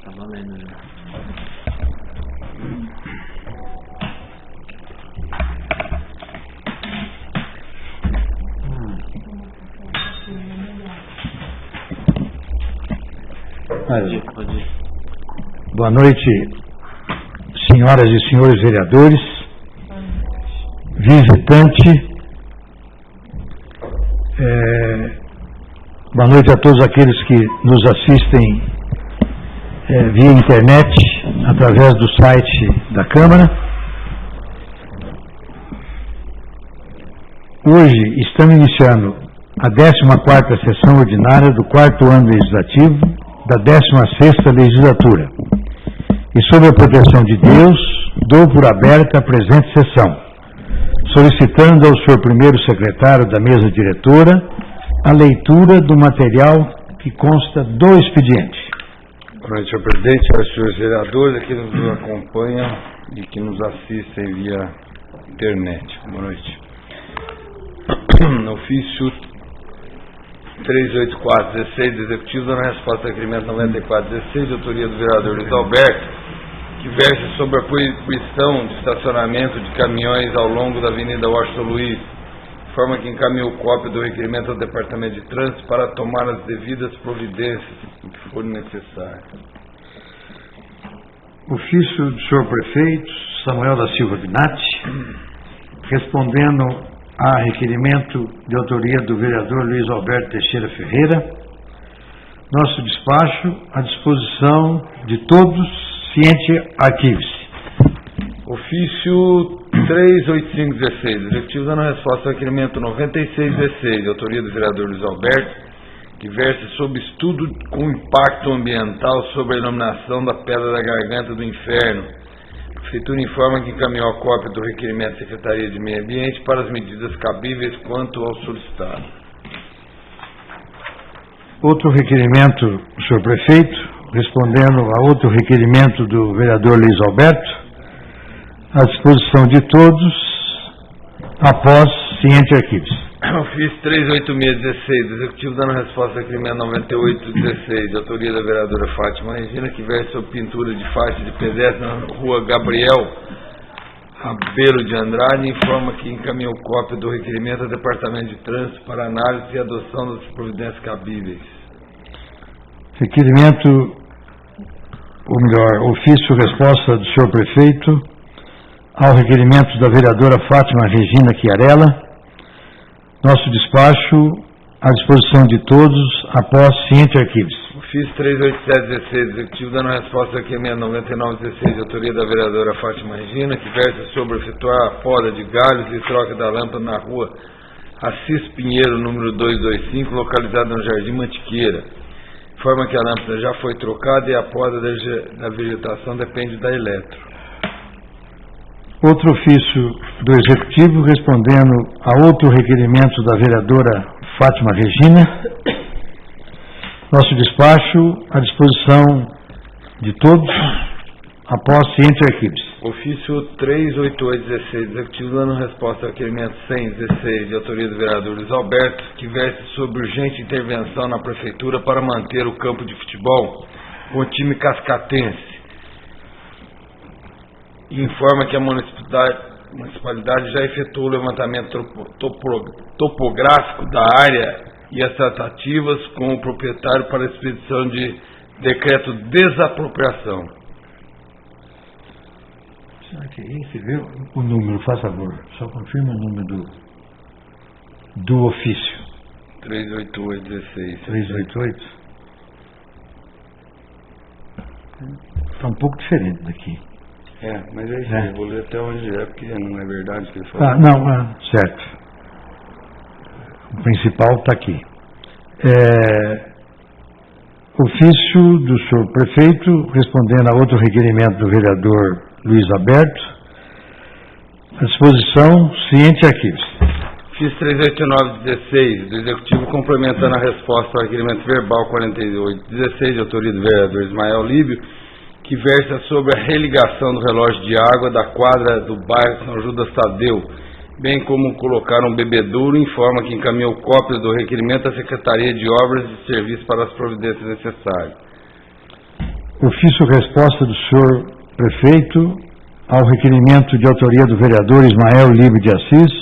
Tá valendo já. Pode ir. Boa noite, senhoras e senhores vereadores, visitante, boa noite a todos aqueles que nos assistem via internet, através do site da Câmara. Hoje estamos iniciando a 14ª sessão ordinária do 4º ano legislativo da 16ª legislatura. E sob a proteção de Deus, dou por aberta a presente sessão, solicitando ao senhor primeiro secretário da mesa diretora a leitura do material que consta do expediente. Boa noite, senhor presidente, aos senhores vereadores que nos acompanham e que nos assistem via internet. Boa noite. Ofício 384/16 do Executivo, dando resposta ao requerimento 94/16, de autoria do vereador Luiz Alberto, que versa sobre a proibição de estacionamento de caminhões ao longo da Avenida Washington Luiz, de forma que encaminhou cópia do requerimento ao Departamento de Trânsito para tomar as devidas providências que forem necessárias. Ofício do senhor prefeito Samuel da Silva Binatti, respondendo a requerimento de autoria do vereador Luiz Alberto Teixeira Ferreira. Nosso despacho à disposição de todos, ciente arquive-se. Ofício 385/16, o Executivo dando resposta ao requerimento 96/16, de autoria do vereador Luiz Alberto, que versa sobre estudo com impacto ambiental sobre a iluminação da Pedra da Garganta do Inferno. A Prefeitura informa que encaminhou a cópia do requerimento à Secretaria de Meio Ambiente para as medidas cabíveis quanto ao solicitado. Outro requerimento, senhor prefeito, respondendo a outro requerimento do vereador Luiz Alberto, à disposição de todos, após ciente arquives. Ofício 386/16, do Executivo dando resposta ao requerimento 98/16, de autoria da vereadora Fátima Regina, que versa sobre pintura de faixa de pedestre na rua Gabriel Rabelo de Andrade, informa que encaminhou cópia do requerimento ao Departamento de Trânsito para análise e adoção das providências cabíveis. Requerimento, ou melhor, ofício resposta do senhor prefeito ao requerimento da vereadora Fátima Regina Chiarella. Nosso despacho à disposição de todos, após ciente arquives. Ofício 387/16, Executivo dando resposta ao requerimento 99/16, de autoria da vereadora Fátima Regina, que versa sobre efetuar a poda de galhos e troca da lâmpada na rua Assis Pinheiro, número 225, localizada no Jardim Mantiqueira. Informa que a lâmpada já foi trocada e a poda da vegetação depende da Eletro. Outro ofício do Executivo respondendo a outro requerimento da vereadora Fátima Regina. Nosso despacho à disposição de todos, após ciente arquives. Ofício 388/16, Executivo dando resposta ao requerimento 100/16, de autoria do vereador Luiz Alberto, que versa sobre urgente intervenção na Prefeitura para manter o campo de futebol com o time cascatense. E informa que a municipalidade já efetuou o levantamento topográfico da área e as tratativas com o proprietário para a expedição de decreto de desapropriação. Será que é esse? Vê o número, faz favor. Só confirma o número do ofício. 388/16. 388? Está um pouco diferente daqui. Mas é isso aí, eu vou ler até onde porque não é verdade o que ele falou. Não, certo. O principal está aqui. Ofício do senhor prefeito, respondendo a outro requerimento do vereador Luiz Alberto, à disposição, ciente arquivos. Ofício 389/16, do Executivo, complementando a resposta ao requerimento verbal 48/16, de autoria do vereador Ismael Líbio, que versa sobre a religação do relógio de água da quadra do bairro São Judas Tadeu, bem como colocar um bebedouro, informa que encaminhou cópias do requerimento à Secretaria de Obras e Serviços para as providências necessárias. Ofício resposta do senhor prefeito ao requerimento de autoria do vereador Ismael Líbio de Assis,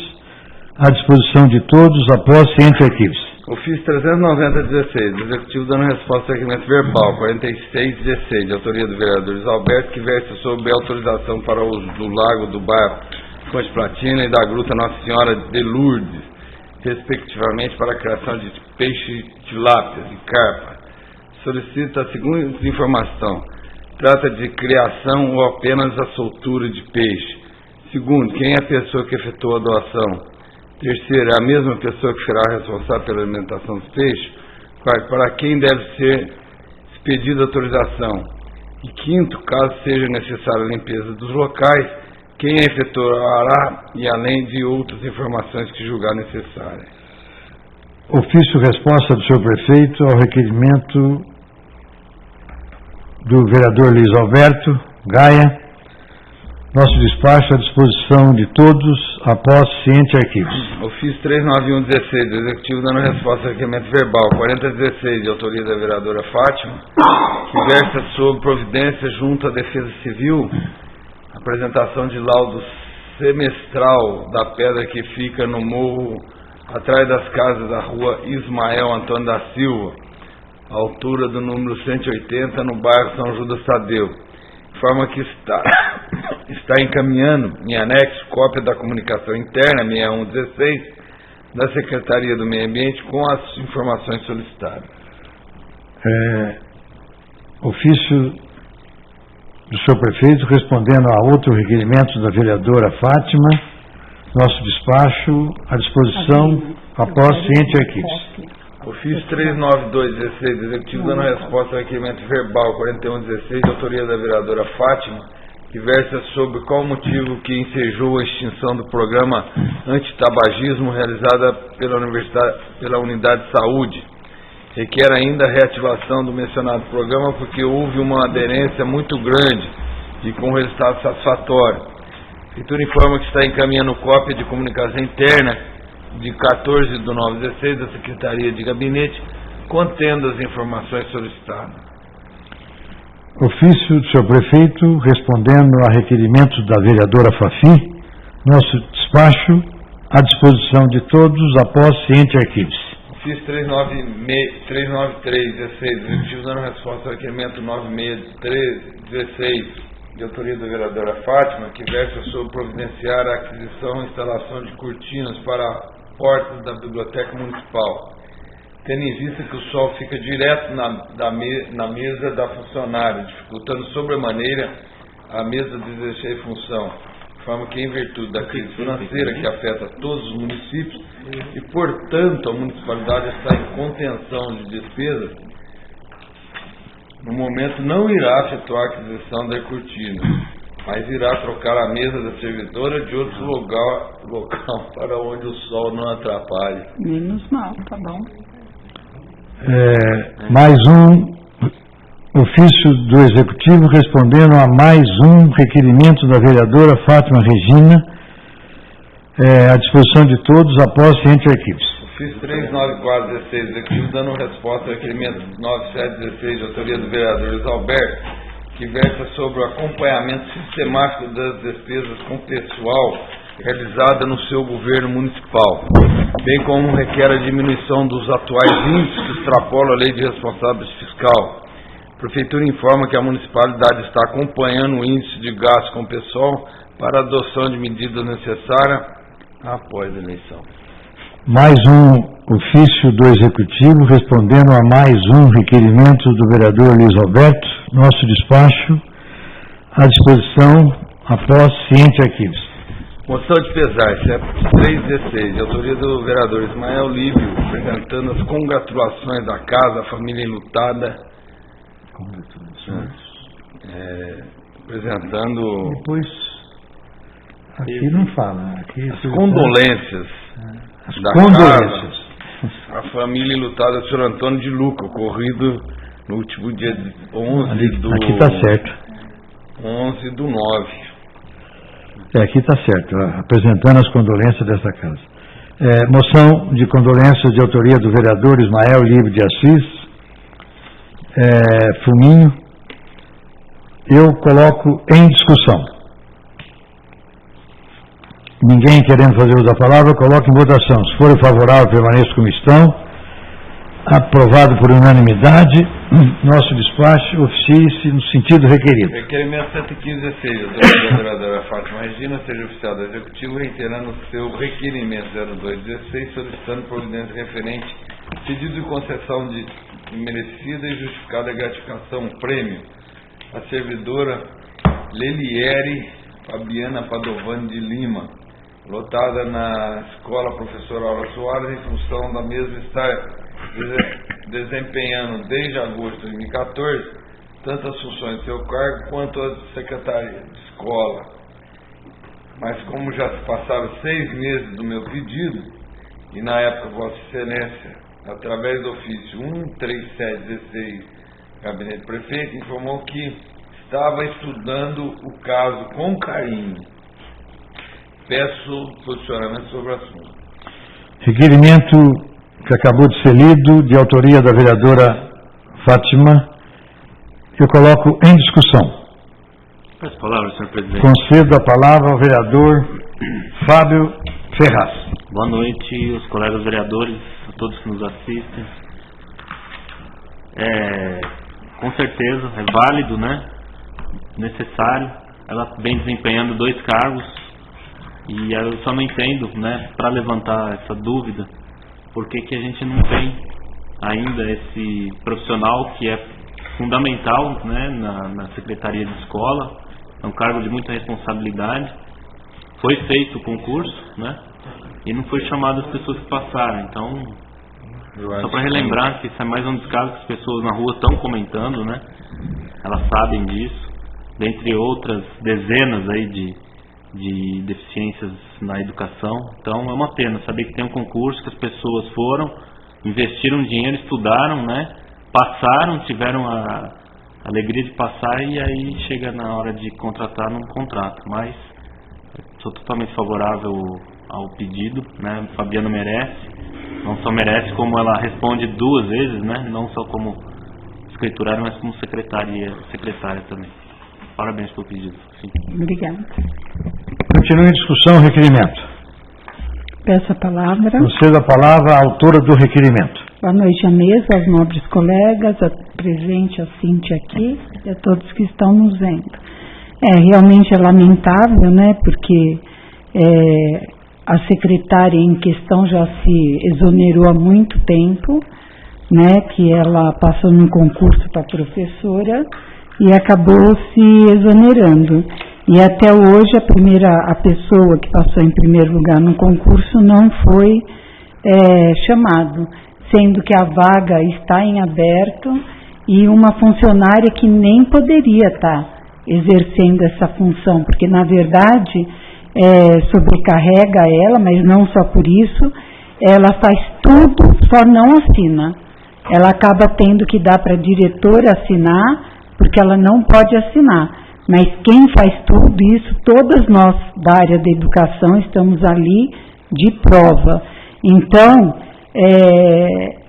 à disposição de todos, após entre arquivos. Ofício 390-16, Executivo dando resposta ao requerimento verbal 46-16, de autoria do vereador Luiz Alberto, que versa sobre autorização para o uso do lago do bairro Fonte Platina e da gruta Nossa Senhora de Lourdes, respectivamente, para a criação de peixe, tilápias e carpa. Solicita a seguinte informação: trata de criação ou apenas a soltura de peixe. Segundo, quem é a pessoa que efetuou a doação? Terceiro, é a mesma pessoa que será responsável pela alimentação dos peixes? Quarto, para quem deve ser expedida a autorização? E quinto, caso seja necessária a limpeza dos locais, quem a efetuará, e além de outras informações que julgar necessárias. Ofício resposta do senhor prefeito ao requerimento do vereador Luiz Alberto Gaia. Nosso despacho à disposição de todos, após ciente arquivos. Ofício 391-16, do Executivo dando resposta ao requerimento verbal 40-16, de autoria da vereadora Fátima, que versa sobre providência junto à Defesa Civil, apresentação de laudo semestral da pedra que fica no morro atrás das casas da rua Ismael Antônio da Silva, altura do número 180, no bairro São Judas Tadeu, de forma que está encaminhando em anexo cópia da comunicação interna 6116 da Secretaria do Meio Ambiente com as informações solicitadas. Ofício do senhor prefeito respondendo a outro requerimento da vereadora Fátima, nosso despacho à disposição após ciente arquivos. Ofício 392-16, Executivo dando resposta ao requerimento verbal 41-16, de autoria da vereadora Fátima, que versa sobre qual motivo que ensejou a extinção do programa antitabagismo realizada pela Unidade de Saúde. Requer ainda a reativação do mencionado programa porque houve uma aderência muito grande e com resultado satisfatório. A Prefeitura informa que está encaminhando cópia de comunicação interna de 14/9/16 da Secretaria de Gabinete, contendo as informações solicitadas. Ofício do senhor prefeito respondendo a requerimento da vereadora Fafi, nosso despacho à disposição de todos, após ciente arquivos. Ofício 393-16, Executivo dando resposta ao requerimento 96-16, de autoria da vereadora Fátima, que versa sobre providenciar a aquisição e instalação de cortinas para portas da Biblioteca Municipal, tendo em vista que o sol fica direto na mesa da funcionária, dificultando sobremaneira a mesa de exercer função, de forma que, em virtude da crise financeira que afeta todos os municípios e, portanto, a municipalidade está em contenção de despesas, no momento não irá efetuar a aquisição da cortina, mas irá trocar a mesa da servidora de outro local para onde o sol não atrapalhe. Menos mal, tá bom. Mais um ofício do Executivo respondendo a mais um requerimento da vereadora Fátima Regina, à disposição de todos, após ciente arquivos. Ofício 394-16, Executivo dando resposta ao requerimento 97-16, de autoria do vereador Luiz Alberto, que versa sobre o acompanhamento sistemático das despesas com pessoal realizada no seu governo municipal, bem como requer a diminuição dos atuais índices que extrapolam a lei de responsabilidade fiscal. A Prefeitura informa que a municipalidade está acompanhando o índice de gasto com pessoal para a adoção de medidas necessárias após a eleição. Mais um ofício do Executivo respondendo a mais um requerimento do vereador Luiz Alberto, nosso despacho à disposição após ciente arquivos. Moção de pesar, CEP 316, de autoria do vereador Ismael Líbio, apresentando as congratulações da casa, à família enlutada. Apresentando. Depois, aqui não fala. Aqui as condolências. As da condolências. Casa, a família enlutada do Sr. Antônio de Luca, ocorrido no último dia 11 do... Aqui está certo. 11/9. Aqui está certo, apresentando as condolências desta casa. Moção de condolências de autoria do vereador Ismael Líbio de Assis, Fuminho, eu coloco em discussão. Ninguém querendo fazer uso da palavra, coloco em votação. Se for favorável, permaneça como estão. Aprovado por unanimidade, nosso despacho oficie-se no sentido requerido. Requerimento 115-16, da vereadora Fátima Regina, seja oficial do Executivo, reiterando o seu requerimento 0216, solicitando providência referente pedido de concessão de merecida e justificada gratificação, prêmio, a servidora Leliere Fabiana Padovani de Lima, lotada na Escola Professora Aura Soares, em função da mesma estar desempenhando desde agosto de 2014 tanto as funções de seu cargo quanto as de secretaria de escola. Mas como já se passaram 6 meses do meu pedido, e na época Vossa Excelência, através do ofício 13716, Gabinete do Prefeito, informou que estava estudando o caso com carinho. Peço posicionamento sobre o assunto. Requerimento que acabou de ser lido, de autoria da vereadora Fátima, eu coloco em discussão. Peço a palavra, senhor presidente. Concedo a palavra ao vereador Fábio Ferraz. Boa noite, os colegas vereadores, a todos que nos assistem. Com certeza, é válido, né? Necessário. Ela vem desempenhando 2 cargos e eu só não entendo, né? Para levantar essa dúvida, por que a gente não tem ainda esse profissional que é fundamental, né, na Secretaria de Escola. É um cargo de muita responsabilidade. Foi feito o concurso, né, e não foi chamado as pessoas que passaram. Então, só para relembrar que isso é mais um dos casos que as pessoas na rua estão comentando, né, elas sabem disso, dentre outras dezenas aí de deficiências na educação. Então é uma pena saber que tem um concurso, que as pessoas foram, investiram dinheiro, estudaram, né, passaram, tiveram a alegria de passar e aí chega na hora de contratar, não contrata. Mas sou totalmente favorável ao pedido, né, Fabiana merece, não só merece como ela responde 2 vezes, né, não só como escriturária, mas como secretária também. Parabéns pelo pedido. Sim. Obrigada. Continua em discussão o requerimento. Peço a palavra. Concedo a palavra à autora do requerimento. Boa noite à mesa, aos nobres colegas, a presente, a Cíntia aqui e a todos que estão nos vendo. Realmente é lamentável, né, porque a secretária em questão já se exonerou há muito tempo, né, que ela passou num concurso para professora e acabou se exonerando. E até hoje a pessoa que passou em primeiro lugar no concurso não foi chamado, sendo que a vaga está em aberto e uma funcionária que nem poderia estar exercendo essa função, porque na verdade sobrecarrega ela, mas não só por isso, ela faz tudo, só não assina. Ela acaba tendo que dar para a diretora assinar, porque ela não pode assinar. Mas quem faz tudo isso, todas nós da área da educação estamos ali de prova. Então,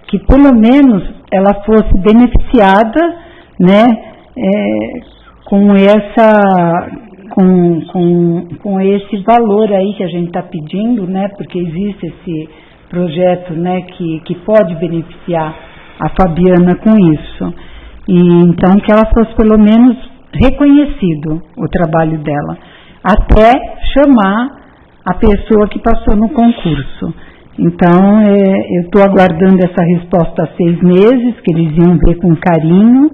que pelo menos ela fosse beneficiada, né, com esse valor aí que a gente está pedindo, né, porque existe esse projeto, né, que pode beneficiar a Fabiana com isso. E então que ela fosse pelo menos reconhecido o trabalho dela, até chamar a pessoa que passou no concurso. Então, eu estou aguardando essa resposta há 6 meses, que eles iam ver com carinho,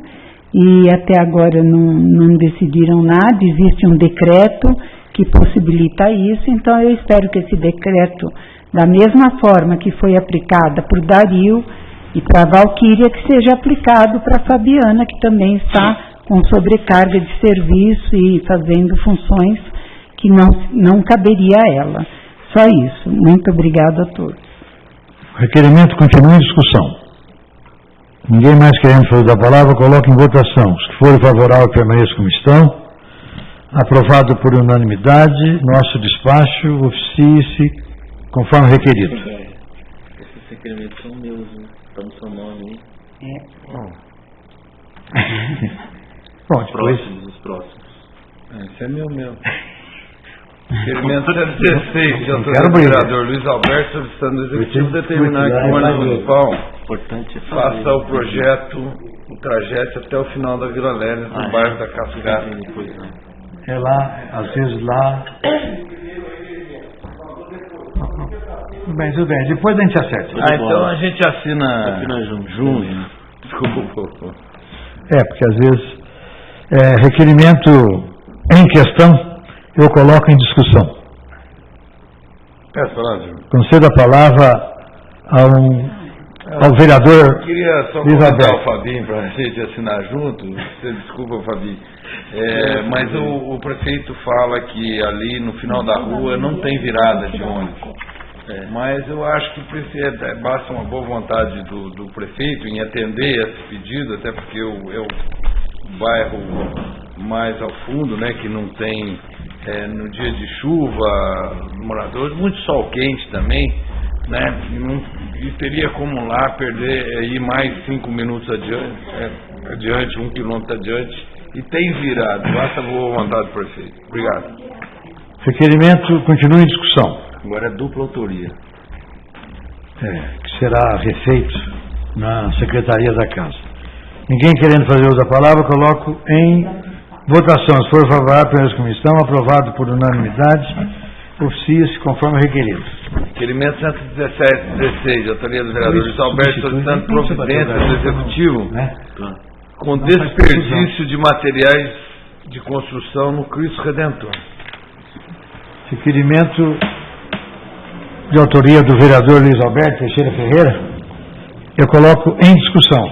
e até agora não decidiram nada. Existe um decreto que possibilita isso, então eu espero que esse decreto, da mesma forma que foi aplicada por Dario e para a Valquíria, que seja aplicado para a Fabiana, que também está com sobrecarga de serviço e fazendo funções que não caberia a ela. Só isso. Muito obrigada a todos. O requerimento continua em discussão. Ninguém mais querendo fazer da palavra, coloque em votação. Os que forem favoráveis permaneçam como estão. Aprovado por unanimidade, nosso despacho oficie-se conforme requerido. Esses requerimentos são meus, né? Está no seu nome aí. Bom, depois, próximos? Esse é meu mesmo. Requerimento 116, de autoria quero do vereador Luiz Alberto, solicitando o executivo determinar que o ônibus municipal Importante é faça o projeto, o trajeto até o final da Vila Lélia, no bairro da Cascata. É lá, às vezes lá. Bem, tudo bem, depois a gente acerta. Então a gente assina junto. Desculpa. Porque às vezes requerimento em questão eu coloco em discussão. Peço palavra. Concedo a palavra ao vereador. Queria só Luiz convidar Alberto. o Fabinho para a gente assinar junto. Você desculpa, Fabinho. Mas o prefeito fala que ali no final da rua não tem virada de ônibus. Mas eu acho que basta uma boa vontade do prefeito em atender esse pedido, até porque é o bairro mais ao fundo, né, que não tem no dia de chuva moradores, muito sol quente também, né, e teria como lá perder ir mais 5 minutos adiante, 1 quilômetro adiante, e tem virado, basta a boa vontade do prefeito. Obrigado. Requerimento continua em discussão. Agora é dupla autoria. Que será refeito na Secretaria da Casa. Ninguém querendo fazer uso da palavra, coloco em votação. Se for favorável pela comissão, aprovado por unanimidade, oficia-se conforme requerido. Requerimento 117/16, de autoria do vereador Luiz Alberto, solicitando providências do Executivo com desperdício de materiais de construção no Cristo Redentor. Requerimento de autoria do vereador Luiz Alberto Teixeira Ferreira, eu coloco em discussão.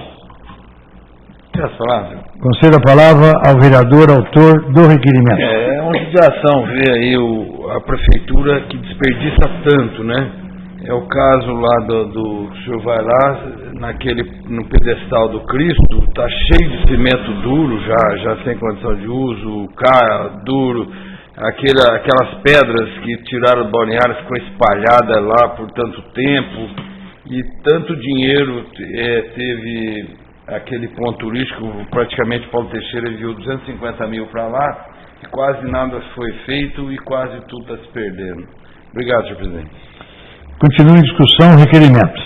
Peço palavra. Concedo a palavra ao vereador autor do requerimento. É uma judiação ver aí a prefeitura que desperdiça tanto, né? É o caso lá o senhor vai lá, no pedestal do Cristo, está cheio de cimento duro, já sem condição de uso, duro, aquelas pedras que tiraram do balneário, ficou espalhada lá por tanto tempo, e tanto dinheiro teve aquele ponto turístico, praticamente Paulo Teixeira enviou 250 mil para lá, e quase nada foi feito e quase tudo está se perdendo. Obrigado, senhor presidente. Continua em discussão o requerimento.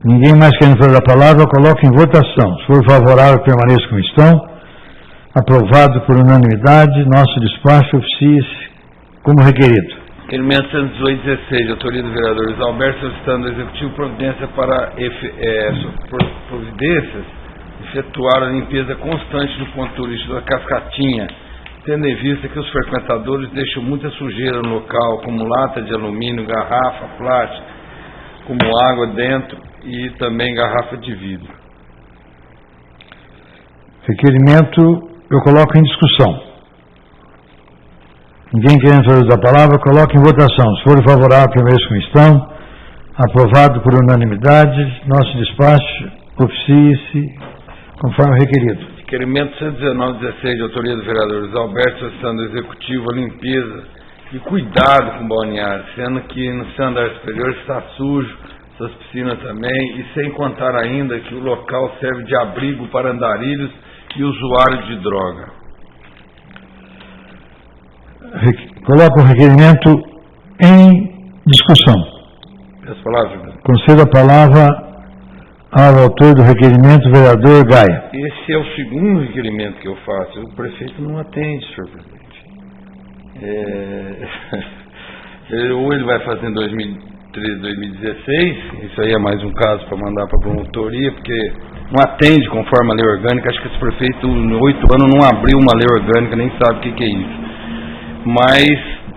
Ninguém mais querendo fazer a palavra, eu coloco em votação. Se for favorável, permaneça como estão. Aprovado por unanimidade, nosso despacho oficia-se como requerido. Requerimento 118/16, de autoria do vereador Luiz Alberto, solicitando ao Executivo providência para providências efetuar a limpeza constante do ponto turístico da Cascatinha, tendo em vista que os frequentadores deixam muita sujeira no local, como lata de alumínio, garrafa, plástica, como água dentro e também garrafa de vidro. Requerimento eu coloco em discussão. Ninguém querendo fazer da palavra, coloco em votação. Se for favorável, permaneça como estão. Aprovado por unanimidade, nosso despacho oficie-se conforme requerido. Requerimento 119/16, de autoria do vereador Luiz Alberto, solicitando ao Executivo a limpeza e cuidado com o balneário, sendo que no seu andar superior está sujo, suas piscinas também, e sem contar ainda que o local serve de abrigo para andarilhos e usuários de droga. Coloco o requerimento em discussão. Peço a palavra. Concedo a palavra ao autor do requerimento, vereador Gaia. Esse é o segundo requerimento que eu faço. O prefeito não atende, senhor presidente. Ou ele vai fazer em 2013, 2016, isso aí é mais um caso para mandar para a promotoria, porque não atende conforme a lei orgânica. Acho que esse prefeito, em 8 anos, não abriu uma lei orgânica, nem sabe o que é isso. Mas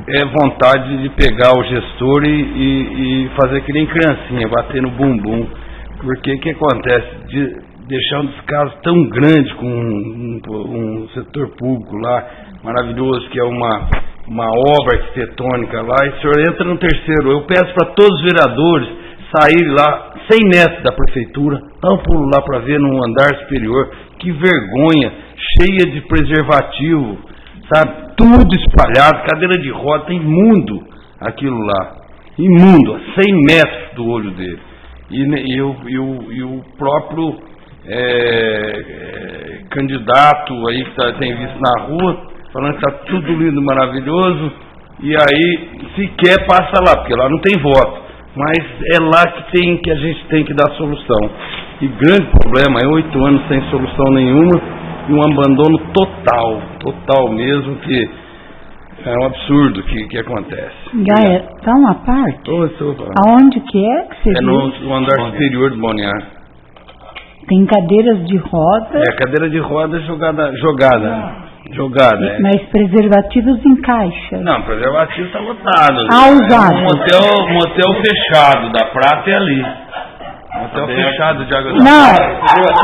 é vontade de pegar o gestor e fazer que nem criancinha, bater no bumbum. Porque o que acontece? Deixar um descaso tão grande com um setor público lá, maravilhoso, que é uma obra arquitetônica lá, e o senhor entra no terceiro. Eu peço para todos os vereadores saírem lá 100 metros da prefeitura, dá um pulo lá para ver no andar superior. Que vergonha, cheia de preservativo, sabe? Tudo espalhado, cadeira de roda, tá imundo aquilo lá, imundo, a 100 metros do olho dele. E o próprio candidato aí que tem visto na rua, falando que está tudo lindo, maravilhoso, e aí sequer passa lá, porque lá não tem voto. Mas é lá que a gente tem que dar solução. E grande problema é 8 anos sem solução nenhuma e um abandono total mesmo, que é um absurdo que acontece. Gaia, dá uma parte. Aonde que você viu? No andar superior do balneário. Tem cadeiras de roda. Cadeira de roda jogada. Mas preservativos em caixa. Não, preservativo está lotado. Usado. Motel fechado da Prata é ali. Motel fechado de Águas da Prata.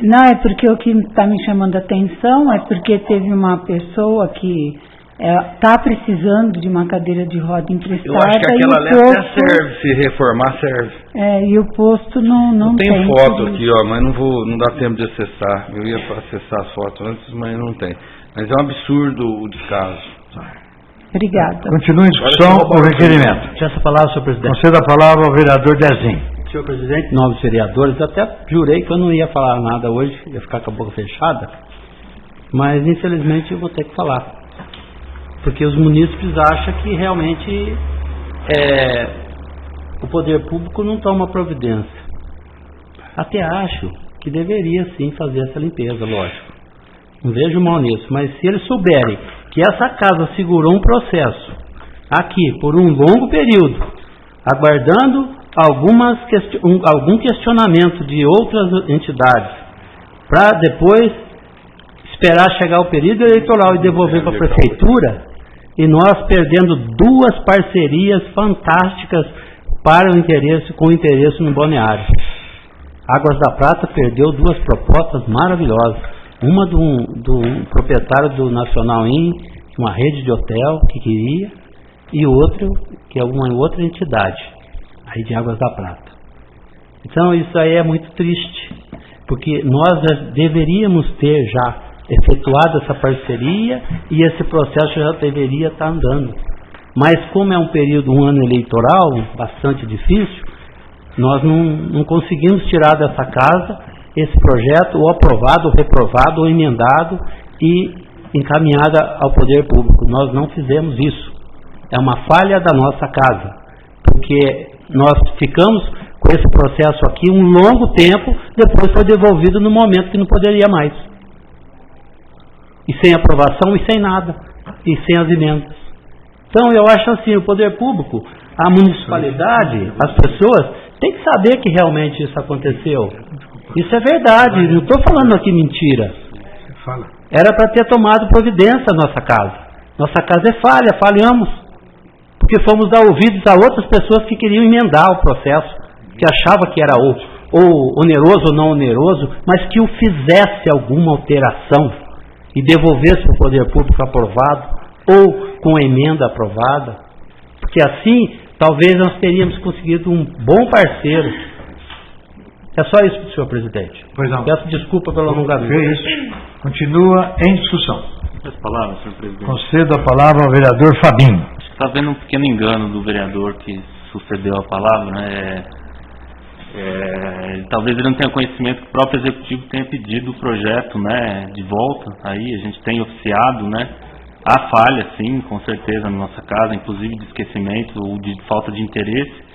Não, é porque o que está me chamando a atenção é porque teve uma pessoa que está precisando de uma cadeira de roda emprestada. Eu acho que aquela ali até serve, se reformar serve. E o posto não tem. Tem foto aqui, mas não dá tempo de acessar. Eu ia acessar as fotos antes, mas não tem. Mas é um absurdo o descaso. Obrigada. Continua em discussão o requerimento. Tinha essa palavra, senhor presidente. Conceda a palavra ao vereador Dezinho. Senhor presidente, novos vereadores, eu até jurei que eu não ia falar nada hoje, ia ficar com a boca fechada, mas infelizmente eu vou ter que falar. Porque os munícipes acham que realmente o poder público não toma providência. Até acho que deveria sim fazer essa limpeza, lógico. Não vejo mal nisso, mas se eles souberem que essa casa segurou um processo aqui por um longo período, aguardando algum questionamento de outras entidades, para depois esperar chegar o período eleitoral e devolver para a prefeitura, e nós perdendo 2 parcerias fantásticas com o interesse no balneário. Águas da Prata perdeu 2 propostas maravilhosas, uma do proprietário do Nacional Inn, uma rede de hotel que queria, e outra que é uma outra entidade aí de Águas da Prata. Então isso aí é muito triste, porque nós deveríamos ter já efetuado essa parceria e esse processo já deveria estar andando. Mas como é um ano eleitoral bastante difícil, nós não conseguimos tirar dessa casa esse projeto ou aprovado, ou reprovado, ou emendado e encaminhada ao poder público. Nós não fizemos isso. É uma falha da nossa casa, porque nós ficamos com esse processo aqui um longo tempo, depois foi devolvido no momento que não poderia mais. E sem aprovação e sem nada, e sem as emendas. Então eu acho assim, o poder público, a municipalidade, as pessoas, tem que saber que realmente isso aconteceu. Isso é verdade, não estou falando aqui mentira. Era para ter tomado providência a nossa casa. Nossa casa é falha, falhamos. Porque fomos dar ouvidos a outras pessoas que queriam emendar o processo, que achavam que era ou oneroso ou não oneroso, mas que o fizesse alguma alteração e devolvesse para o poder público aprovado ou com emenda aprovada. Porque assim, talvez nós teríamos conseguido um bom parceiro. É só isso, senhor presidente. Pois não. Peço desculpa pelo alongamento. Isso. Continua em discussão. As palavras, senhor presidente. Concedo a palavra ao vereador Fabinho. Está havendo um pequeno engano do vereador que sucedeu a palavra, né? Talvez ele não tenha conhecimento que o próprio executivo tenha pedido o projeto, né, de volta. Aí a gente tem oficiado, né? Há falha, sim, com certeza, na nossa casa, inclusive de esquecimento ou de falta de interesse.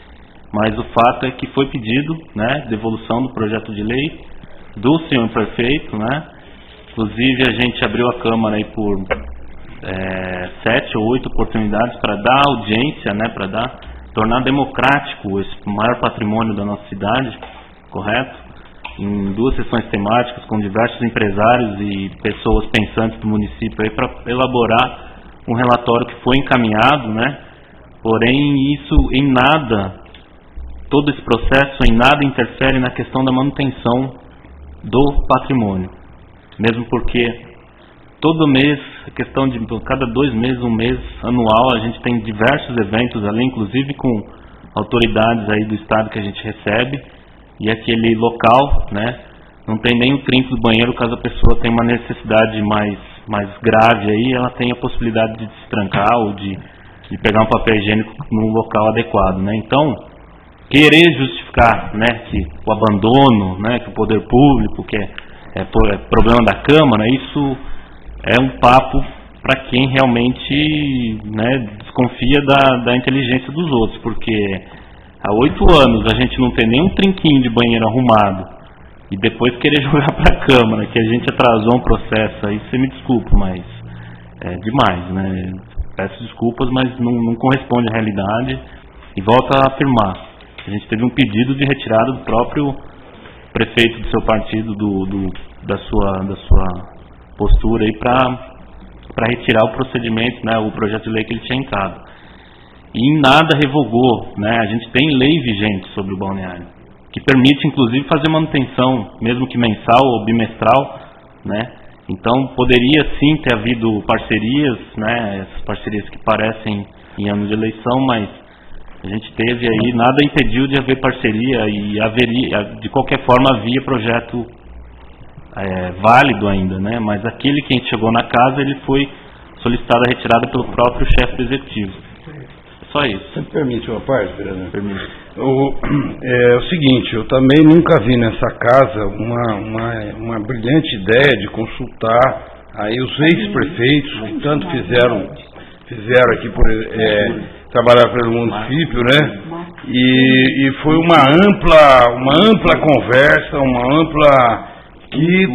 Mas o fato é que foi pedido, né, devolução do projeto de lei do senhor prefeito, né? Inclusive a gente abriu a Câmara aí por 7 ou 8 oportunidades para dar audiência, né, para tornar democrático esse maior patrimônio da nossa cidade, correto? Em 2 sessões temáticas com diversos empresários e pessoas pensantes do município aí para elaborar um relatório que foi encaminhado, né? Porém isso em nada, todo esse processo em nada interfere na questão da manutenção do patrimônio, mesmo porque todo mês, a questão de cada 2 meses, um mês anual, a gente tem diversos eventos ali, inclusive com autoridades aí do estado que a gente recebe, e aquele local, né, não tem nem o trinco do banheiro, caso a pessoa tenha uma necessidade mais grave aí, ela tem a possibilidade de se trancar ou de pegar um papel higiênico no local adequado, né? Então, querer justificar, né, que o abandono, né, que o poder público, que é problema da Câmara, isso é um papo para quem realmente, né, desconfia da inteligência dos outros, porque há 8 anos a gente não tem nem um trinquinho de banheiro arrumado e depois querer jogar para a Câmara, que a gente atrasou um processo, aí você me desculpa, mas é demais, né? Peço desculpas, mas não corresponde à realidade. E volto a afirmar, a gente teve um pedido de retirada do próprio prefeito do seu partido, da sua postura aí para retirar o procedimento, né, o projeto de lei que ele tinha entrado. E em nada revogou, né? A gente tem lei vigente sobre o balneário, que permite inclusive fazer manutenção, mesmo que mensal ou bimestral, né? Então poderia sim ter havido parcerias, né? Essas parcerias que parecem em anos de eleição, mas a gente teve aí, nada impediu de haver parceria e haveria, de qualquer forma havia projeto válido ainda, né? Mas aquele que a gente chegou na casa, ele foi solicitado a retirada pelo próprio chefe do executivo. Só isso. Você me permite uma parte, vereador? Permite. É o seguinte, eu também nunca vi nessa casa uma brilhante ideia de consultar aí os ex-prefeitos que tanto fizeram aqui trabalhar pelo município, né? E foi uma ampla conversa, que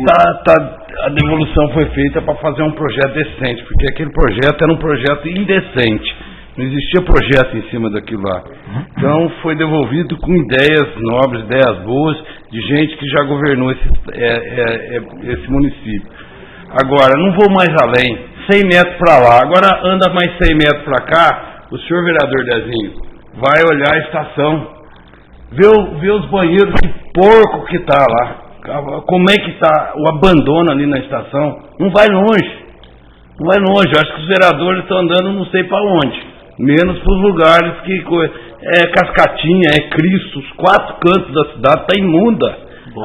a devolução foi feita para fazer um projeto decente, porque aquele projeto era um projeto indecente. Não existia projeto em cima daquilo lá. Então foi devolvido com ideias nobres, ideias boas, de gente que já governou esse município. Agora, não vou mais além, 100 metros para lá, agora anda mais 100 metros para cá, o senhor vereador Dezinho vai olhar a estação, vê os banheiros, que porco que está lá, como é que está o abandono ali na estação. Não vai longe, acho que os vereadores estão andando não sei para onde, menos para os lugares que Cascatinha, Cristo, os 4 cantos da cidade está imunda.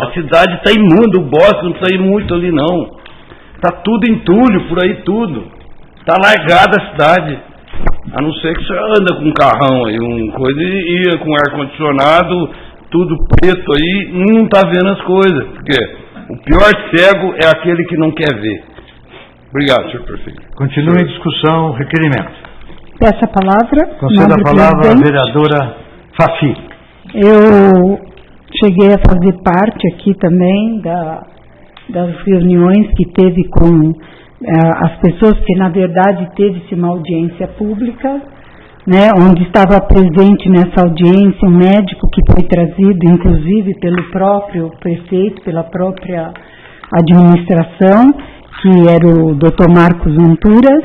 A cidade está imunda, o bosque não está muito ali não, está tudo entulho por aí, tudo está largada a cidade, a não ser que você anda com um carrão aí, coisa, e ia com ar-condicionado, tudo preto aí, não está vendo as coisas, porque o pior cego é aquele que não quer ver. Obrigado, senhor prefeito. Continua em discussão o requerimento. Peço a palavra. Conceda a palavra à vereadora Fafi. Eu cheguei a fazer parte aqui também das reuniões que teve com as pessoas, que na verdade teve-se uma audiência pública, né, onde estava presente nessa audiência um médico que foi trazido inclusive pelo próprio prefeito, pela própria administração, que era o Dr. Marcos Ventura,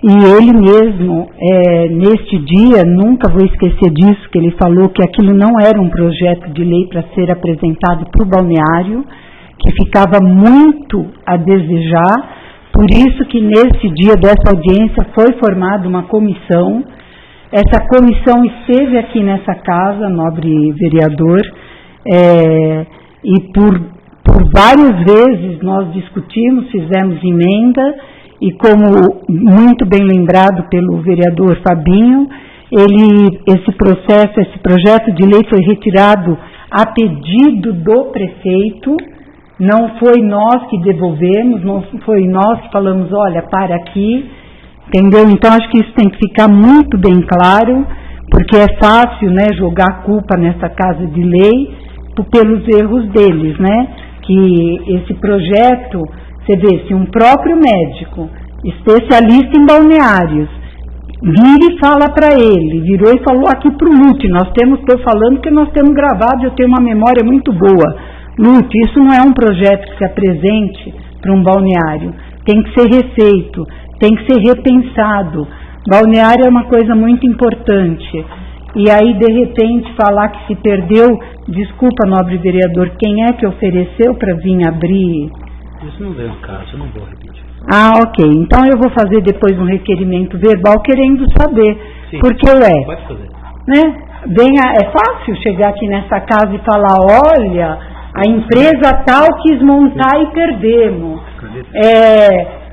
e ele mesmo, neste dia, nunca vou esquecer disso, que ele falou que aquilo não era um projeto de lei para ser apresentado para o balneário, que ficava muito a desejar, por isso que nesse dia dessa audiência foi formada uma comissão. Essa comissão esteve aqui nessa casa, nobre vereador, e por várias vezes nós discutimos, fizemos emenda, e como muito bem lembrado pelo vereador Fabinho, esse projeto de lei foi retirado a pedido do prefeito, não foi nós que devolvemos, não foi nós que falamos, olha, para aqui, entendeu? Então acho que isso tem que ficar muito bem claro, porque é fácil, né, jogar a culpa nessa casa de lei pelos erros deles, né? Que esse projeto, você vê, se um próprio médico, especialista em balneários, vira e fala para ele, virou e falou aqui para o Lute, estou falando que nós temos gravado, eu tenho uma memória muito boa, Lute, isso não é um projeto que se apresente para um balneário, tem que ser refeito, tem que ser repensado, balneário é uma coisa muito importante, e aí de repente falar que se perdeu, desculpa, nobre vereador, quem é que ofereceu para vir abrir? Isso não veio ao caso, eu não vou repetir. Ah, ok, então eu vou fazer depois um requerimento verbal querendo saber, sim, porque pode fazer. Né? É fácil chegar aqui nessa casa e falar, olha, a empresa tal quis montar e perdemos,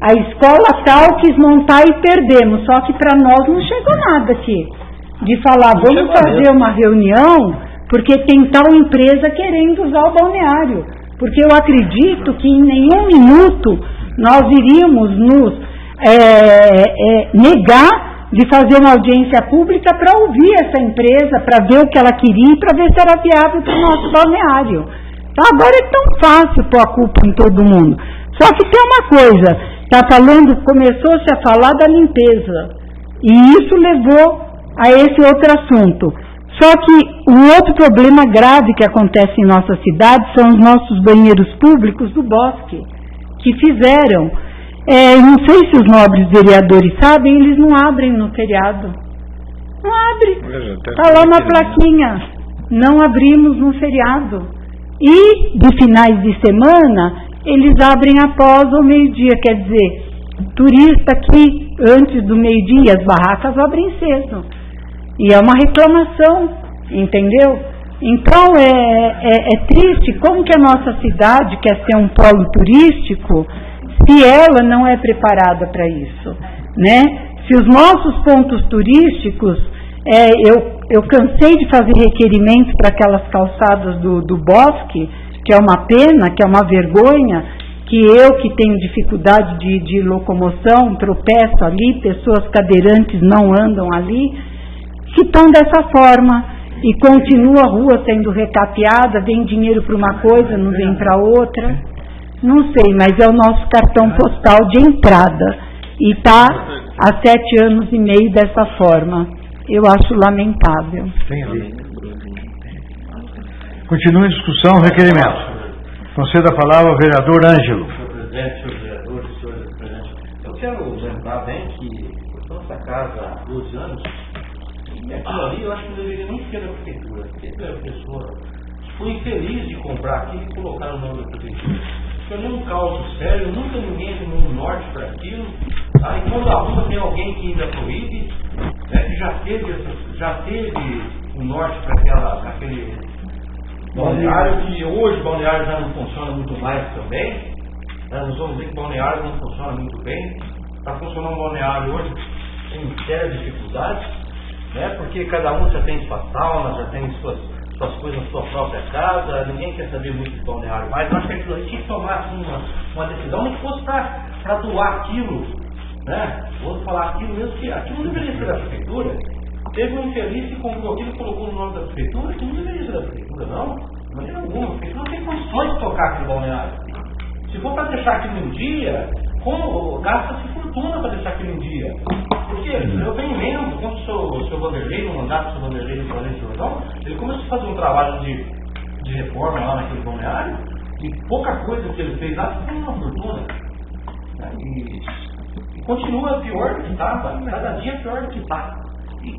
a escola tal quis montar e perdemos, só que para nós não chegou nada aqui, de falar, vamos fazer uma reunião porque tem tal empresa querendo usar o balneário. Porque eu acredito que em nenhum minuto nós iríamos nos negar de fazer uma audiência pública para ouvir essa empresa, para ver o que ela queria e para ver se era viável para o nosso balneário. Então, agora é tão fácil pôr a culpa em todo mundo. Só que tem uma coisa, começou-se a falar da limpeza, e isso levou a esse outro assunto. Só que um outro problema grave que acontece em nossa cidade são os nossos banheiros públicos do Bosque, que fizeram, não sei se os nobres vereadores sabem, eles não abrem no feriado. Não abre. Está lá uma plaquinha, não abrimos no feriado. E de finais de semana, eles abrem após o meio-dia, quer dizer, turista que antes do meio-dia as barracas abrem cedo. E é uma reclamação, entendeu? Então é triste como que a nossa cidade quer ser um polo turístico se ela não é preparada para isso, né? Se os nossos pontos turísticos, eu cansei de fazer requerimentos para aquelas calçadas do Bosque, que é uma pena, que é uma vergonha, que eu que tenho dificuldade de locomoção, tropeço ali, pessoas cadeirantes não andam ali, que estão dessa forma, e continua a rua sendo recapeada, vem dinheiro para uma coisa, não vem para outra, não sei, mas é o nosso cartão postal de entrada, e está há 7 anos e meio dessa forma. Eu acho lamentável. Continua em discussão o requerimento. Concedo a palavra ao vereador Ângelo. Senhor presidente, senhor vereador, senhores representantes, eu quero lembrar bem que essa casa há 12 anos, e aquilo ali eu acho que não deveria nem ser da prefeitura, porque a pessoa foi infeliz de comprar aquilo e colocar o nome da prefeitura. Foi um caos sério, nunca ninguém tem um norte para aquilo. E quando a rua tem alguém que ainda proíbe, né, que já teve um norte para aquele balneário, que hoje o balneário já não funciona muito mais também. Nós vamos ver que o balneário não funciona muito bem. Está funcionando o balneário hoje tem sérias dificuldades, né, porque cada um já tem sua sauna, já tem suas coisas na sua própria casa, ninguém quer saber muito do balneário mais. Eu acho que aquilo aí tinha que tomar assim, uma decisão, nem que fosse para doar aquilo, né? Vou falar aquilo mesmo, que aquilo não deveria ser da prefeitura. Teve um infeliz que comprou aquilo e colocou o nome da prefeitura, que não deveria ser da prefeitura, não. De maneira alguma, a prefeitura não tem condições de tocar aquele balneário. Se for para deixar aquilo um dia, gasta-se fortuna para deixar aquilo um dia. Porque eu tenho menos, quando o seu Vanderlei, no mandato do seu Vanderlei no Planeta Jordão, ele começou a fazer um trabalho de reforma lá naquele balneário, e pouca coisa que ele fez lá tem uma fortuna. E continua pior do que estava, cada dia pior do que está. E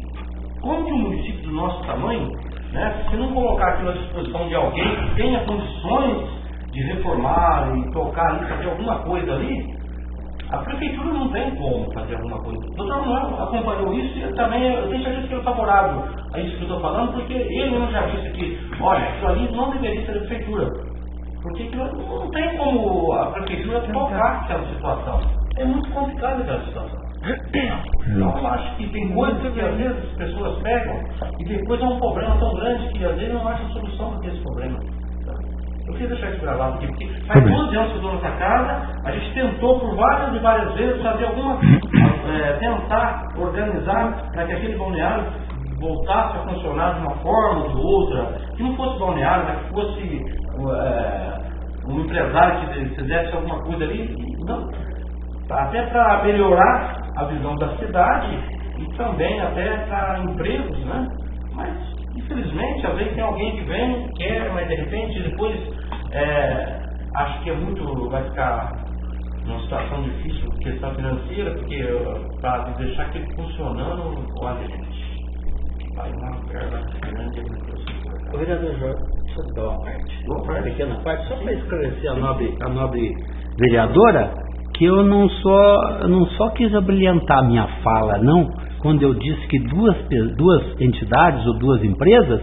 como que um município do nosso tamanho, né, se não colocar aquilo à disposição de alguém que tenha condições de reformar e tocar ali, fazer alguma coisa ali, a prefeitura não tem como fazer alguma coisa. O doutor Manuel acompanhou isso e eu tenho certeza que ele é favorável a isso que eu estou falando, porque ele mesmo já disse que, olha, aquilo ali não deveria ser da prefeitura. Porque não tem como a prefeitura tocar aquela situação. É muito complicada aquela situação. Então eu acho que tem coisas que às vezes as pessoas pegam e depois é um problema tão grande que às vezes não acham solução para esse problema. Eu queria deixar isso gravado aqui, porque faz 12 anos que eu estou nessa casa, a gente tentou por várias e várias vezes fazer tentar organizar para que aquele balneário voltasse a funcionar de uma forma ou de outra, que não fosse balneário, mas que fosse um empresário que fizesse alguma coisa ali, não, até para melhorar a visão da cidade e também até para empregos, né? Mas infelizmente, às vezes tem alguém que vem, quer, mas de repente depois acho que vai ficar numa situação difícil, questão financeira, porque para deixar aquilo funcionando, olha gente, vai uma verba grande. O vereador Jorge, deixa eu dar uma pequena parte, só para esclarecer a nobre vereadora, que eu não só quis abrilhantar a minha fala, não, quando eu disse que duas entidades ou duas empresas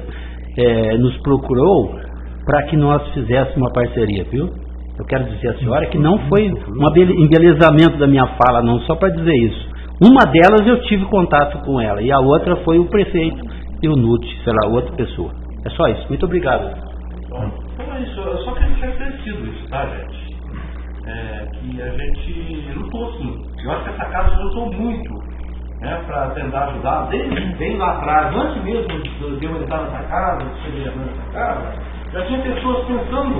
nos procurou para que nós fizéssemos uma parceria, viu? Eu quero dizer à senhora que não foi um embelezamento da minha fala, não, só para dizer isso. Uma delas eu tive contato com ela, e a outra foi o prefeito e o NUT, sei lá, outra pessoa. É só isso. Muito obrigado. Então é isso. Eu só queria deixar esclarecido isso, tá, gente? Que a gente lutou, sim. Eu acho que essa casa lutou muito, né, para tentar ajudar, desde bem lá atrás, antes mesmo de eu entrar nessa casa, de ser vereador nessa casa, já tinha pessoas pensando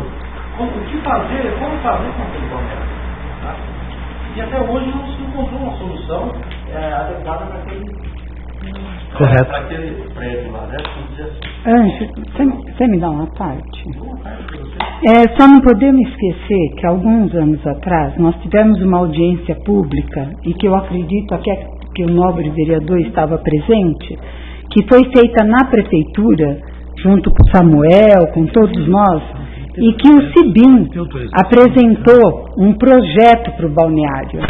o que fazer, como fazer com aquele balneário. Tá? E até hoje não se encontrou uma solução adequada para aquele prédio lá, né? Anjo, você me dá uma parte? Só não podemos esquecer que alguns anos atrás nós tivemos uma audiência pública e que eu acredito até que o nobre vereador estava presente, que foi feita na prefeitura, junto com o Samuel, com todos nós, e que o CIBIM apresentou um projeto para o balneário.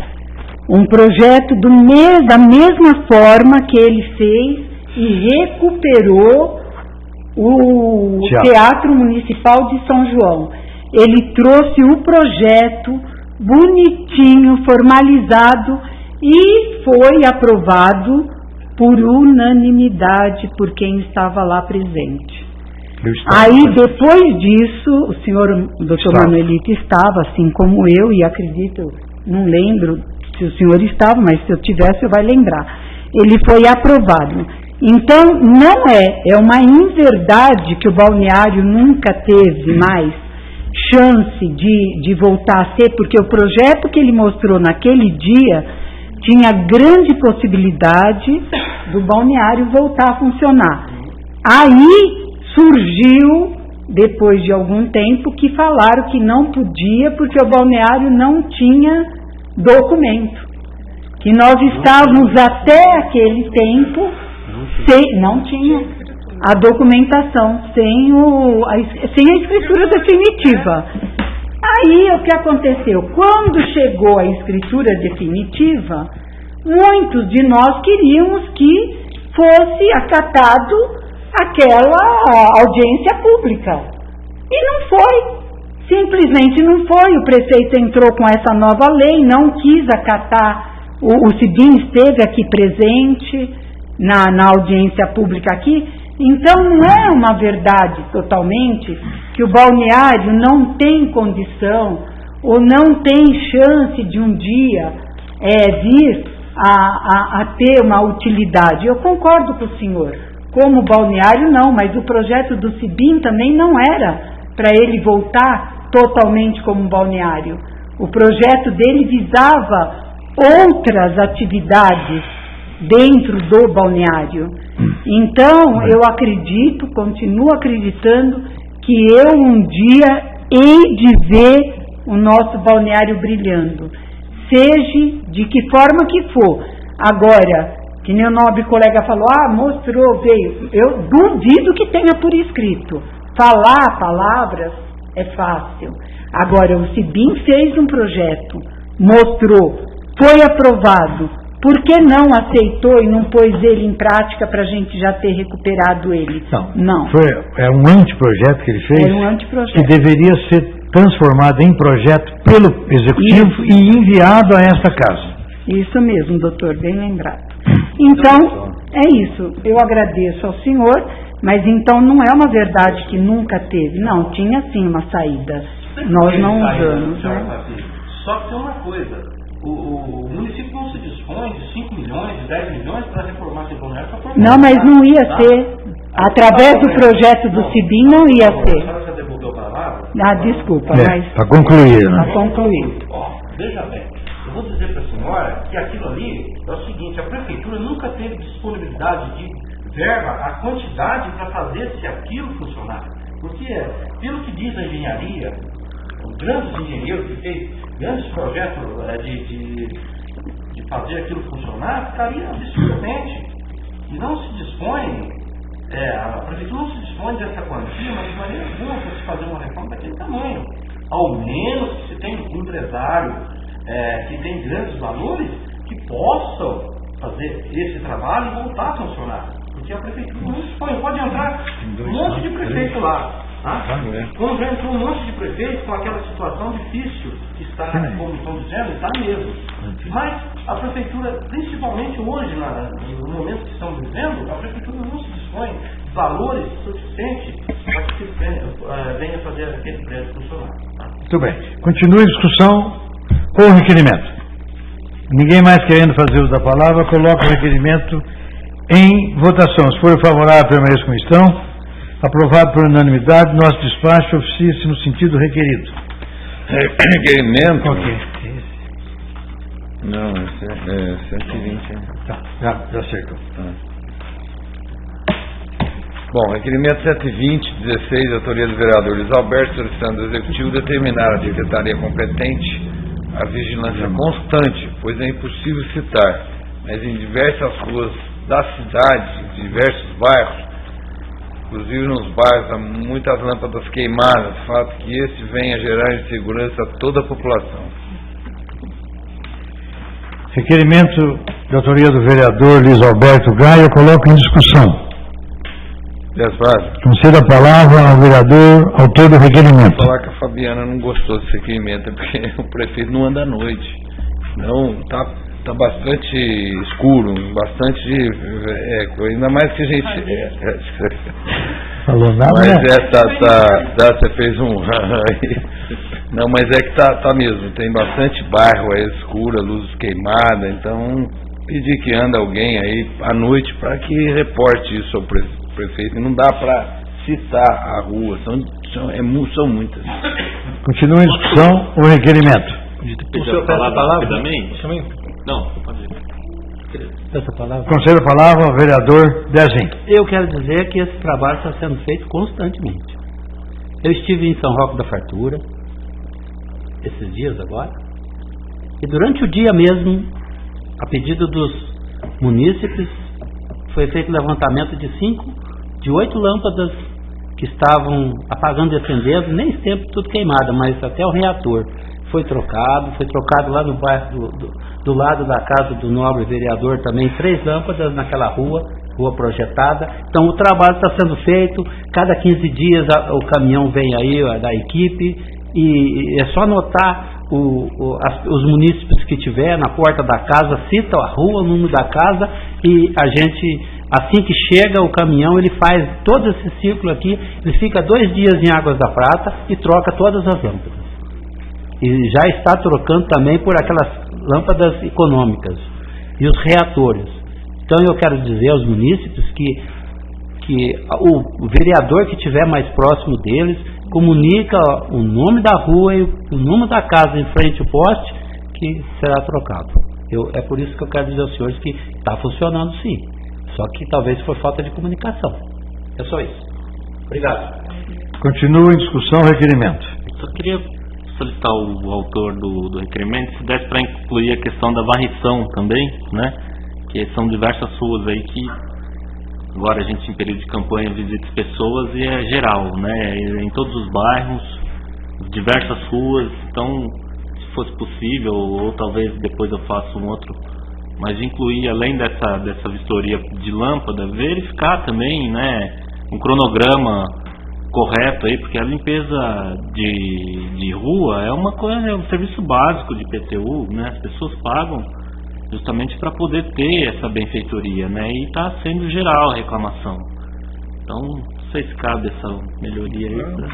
Um projeto da mesma forma que ele fez e recuperou o Teatro Municipal de São João. Ele trouxe o projeto bonitinho, formalizado, e foi aprovado por unanimidade por quem estava lá presente. Aí, depois disso, o senhor Dr. Manuelito estava, assim como eu, e acredito, não lembro se o senhor estava, mas se eu tivesse, eu vai lembrar. Ele foi aprovado. Então, não é uma inverdade que o balneário nunca teve mais chance de voltar a ser, porque o projeto que ele mostrou naquele dia tinha grande possibilidade do balneário voltar a funcionar. Aí surgiu, depois de algum tempo, que falaram que não podia porque o balneário não tinha documento. Que nós estávamos até aquele tempo não tinha a documentação, sem a escritura definitiva. Aí o que aconteceu? Quando chegou a escritura definitiva, muitos de nós queríamos que fosse acatado aquela audiência pública. E não foi. Simplesmente não foi. O prefeito entrou com essa nova lei, não quis acatar. O CIBIM esteve aqui presente na audiência pública aqui. Então não é uma verdade totalmente que o balneário não tem condição ou não tem chance de um dia vir a ter uma utilidade. Eu concordo com o senhor. Como balneário não, mas o projeto do CIBIM também não era para ele voltar totalmente como um balneário. O projeto dele visava outras atividades dentro do balneário. Então, eu acredito, continuo acreditando, que eu um dia hei de ver o nosso balneário brilhando, seja de que forma que for. Agora, que nem o nobre colega falou, mostrou, veio, eu duvido que tenha por escrito. Falar palavras é fácil. Agora, o CIBIM fez um projeto, mostrou, foi aprovado. Por que não aceitou e não pôs ele em prática para a gente já ter recuperado ele? Não. É um anteprojeto que ele fez? É um anteprojeto. Que deveria ser transformado em projeto pelo Executivo e enviado a esta casa. Isso mesmo, doutor, bem lembrado. Então, é isso. Eu agradeço ao senhor, mas então não é uma verdade que nunca teve. Não, tinha sim uma saída. Nós não usamos. Né? Só que tem uma coisa. O município não se dispõe de 5 milhões, de 10 milhões para reformar esse balneário. Não, mas não ia ser. Através do projeto do CIBIM não ia ser. A senhora já devolveu a palavra? Desculpa, mas... Para concluir, né? Para concluir. Veja bem, eu vou dizer para a senhora que aquilo ali é o seguinte, a prefeitura nunca teve disponibilidade de verba, a quantidade para fazer se aquilo funcionar. Porque, pelo que diz a engenharia, grandes engenheiros que fez grandes projetos de fazer aquilo funcionar, ficaria absurdamente. E não se dispõe, a prefeitura não se dispõe dessa quantia, mas de maneira alguma para se fazer uma reforma daquele tamanho. Ao menos que se tenha um empresário que tem grandes valores que possam fazer esse trabalho e voltar a funcionar. Porque a prefeitura não se dispõe. Pode entrar um monte de prefeito lá. Como já entrou um monte de prefeitos com aquela situação difícil que está, como estão dizendo, está mesmo. Mas a prefeitura, principalmente hoje, no momento que estamos vivendo, a prefeitura não se dispõe condições, valores suficientes para que se venha fazer aquele prédio funcionar. Tá? Muito bem. Continue a discussão com o requerimento. Ninguém mais querendo fazer uso da palavra, coloca o requerimento em votação. Se for favorável, permaneça como estão. Aprovado por unanimidade, nosso despacho oficia-se no sentido requerido. Requerimento? Ok. Não, esse é 120. Tá, já acertou. Bom, requerimento 120, 16, autoria do vereador Luiz Alberto, solicitando ao Executivo determinar a Secretaria competente a vigilância constante, pois é impossível citar, mas em diversas ruas da cidade, em diversos bairros, inclusive nos bairros há muitas lâmpadas queimadas, fato que esse venha a gerar insegurança a toda a população. Requerimento de autoria do vereador Luiz Alberto Gaia, eu coloco em discussão. Conceda a palavra ao vereador, autor do requerimento. Vou falar que a Fabiana não gostou desse requerimento, porque o prefeito não anda à noite. Não, tá bastante escuro, bastante ainda mais que a gente falou nada, mas né? Você fez um não, mas é que tá mesmo, tem bastante bairro aí escuro, luz queimada, então pedir que anda alguém aí à noite para que reporte isso ao prefeito. Não dá para citar a rua, são muitas. Continua em discussão o requerimento. O senhor peça a palavra rapidamente? Não, pode ir. Essa palavra? Conceda a palavra ao vereador Dezinho. Eu quero dizer que esse trabalho está sendo feito constantemente. Eu estive em São Roque da Fartura, esses dias agora, e durante o dia mesmo, a pedido dos munícipes, foi feito levantamento de 8 lâmpadas que estavam apagando e acendendo, nem sempre tudo queimada, mas até o reator foi trocado lá no bairro do lado da casa do nobre vereador também, 3 lâmpadas naquela rua projetada. Então o trabalho está sendo feito, cada 15 dias o caminhão vem aí da equipe, e é só anotar os munícipes que tiver na porta da casa, cita a rua, o número da casa, e a gente, assim que chega o caminhão, ele faz todo esse ciclo aqui, ele fica 2 dias em Águas da Prata e troca todas as lâmpadas. E já está trocando também por aquelas lâmpadas econômicas e os reatores. Então eu quero dizer aos munícipes que o vereador que estiver mais próximo deles comunica o nome da rua e o número da casa em frente ao poste, que será trocado. É por isso que eu quero dizer aos senhores que está funcionando sim, só que talvez foi falta de comunicação. É só isso. Obrigado. Continua em discussão o requerimento. Só queria solicitar o autor do requerimento se desse para incluir a questão da varrição também, né? Que são diversas ruas aí que agora a gente em período de campanha visita as pessoas e é geral, né? Em todos os bairros, diversas ruas. Então, se fosse possível, ou talvez depois eu faça um outro, mas de incluir, além dessa vistoria de lâmpada, verificar também, né, um cronograma correto aí, porque a limpeza de rua é uma coisa, é um serviço básico de PTU, né? As pessoas pagam justamente para poder ter essa benfeitoria, né? E está sendo geral a reclamação. Então, não sei se cabe essa melhoria aí para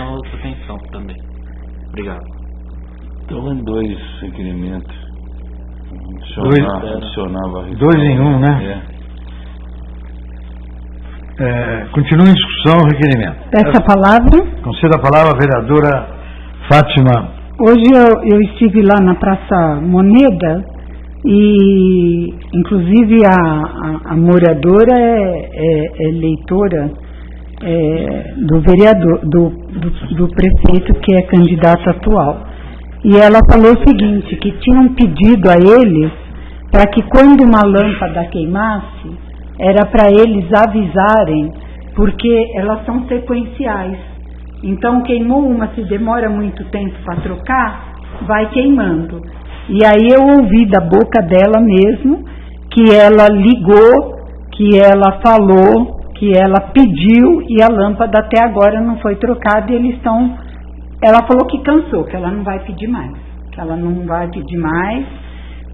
uma outra atenção também. Obrigado. Então, 2 requerimentos. Adicionava 2 em 1, né? Continua em discussão o requerimento. Essa palavra? Conceda a palavra à vereadora Fátima. Hoje eu estive lá na Praça Moneda e, inclusive, a moradora é eleitora do vereador, do prefeito que é candidato atual. E ela falou o seguinte, que tinham pedido a eles para que quando uma lâmpada queimasse, era para eles avisarem, porque elas são sequenciais. Então, queimou uma, se demora muito tempo para trocar, vai queimando. E aí eu ouvi da boca dela mesmo que ela ligou, que ela falou, que ela pediu e a lâmpada até agora não foi trocada e eles estão... Ela falou que cansou, que ela não vai pedir mais. Que ela não vai pedir mais,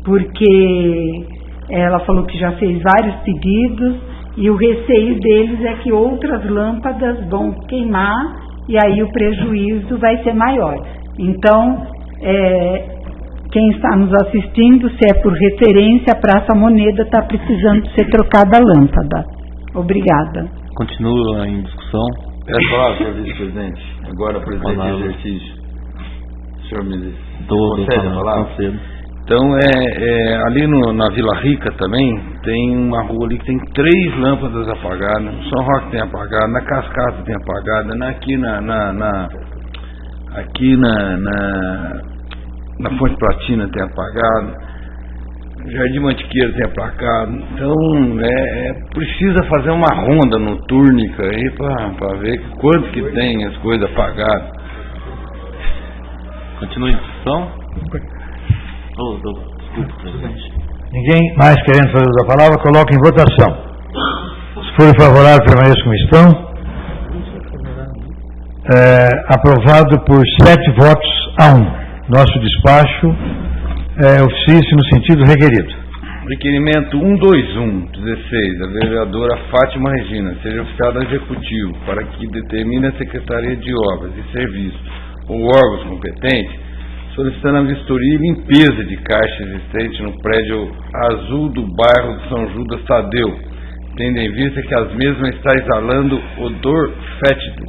porque... Ela falou que já fez vários pedidos E o receio deles é que outras lâmpadas vão queimar e aí o prejuízo vai ser maior. Então, quem está nos assistindo, se é por referência, a Praça Moneda está precisando ser trocada a lâmpada. Obrigada. Continua em discussão. Peço a palavra, senhor vice-presidente. Agora, presidente de exercício. Senhor ministro. Concede a palavra? Então, ali na Vila Rica também, tem uma rua ali que tem 3 lâmpadas apagadas. No São Roque tem apagado, na Cascata tem apagada, aqui na Fonte Platina tem apagado, Jardim Mantiqueira tem apagado. Então, precisa fazer uma ronda notúrnica aí para ver quanto que tem as coisas apagadas. Continua em discussão? Desculpa, presidente. Ninguém mais querendo fazer uso da palavra, coloca em votação. Se for favorável, permaneça como estão. Aprovado por 7 votos a 1. Nosso despacho oficia-se no sentido requerido. Requerimento 121/16, da vereadora Fátima Regina, seja oficiado ao Executivo para que determine a Secretaria de Obras e Serviços ou órgãos competentes solicitando a vistoria e limpeza de caixa existente no prédio azul do bairro de São Judas Tadeu, tendo em vista que as mesmas estão exalando odor fétido.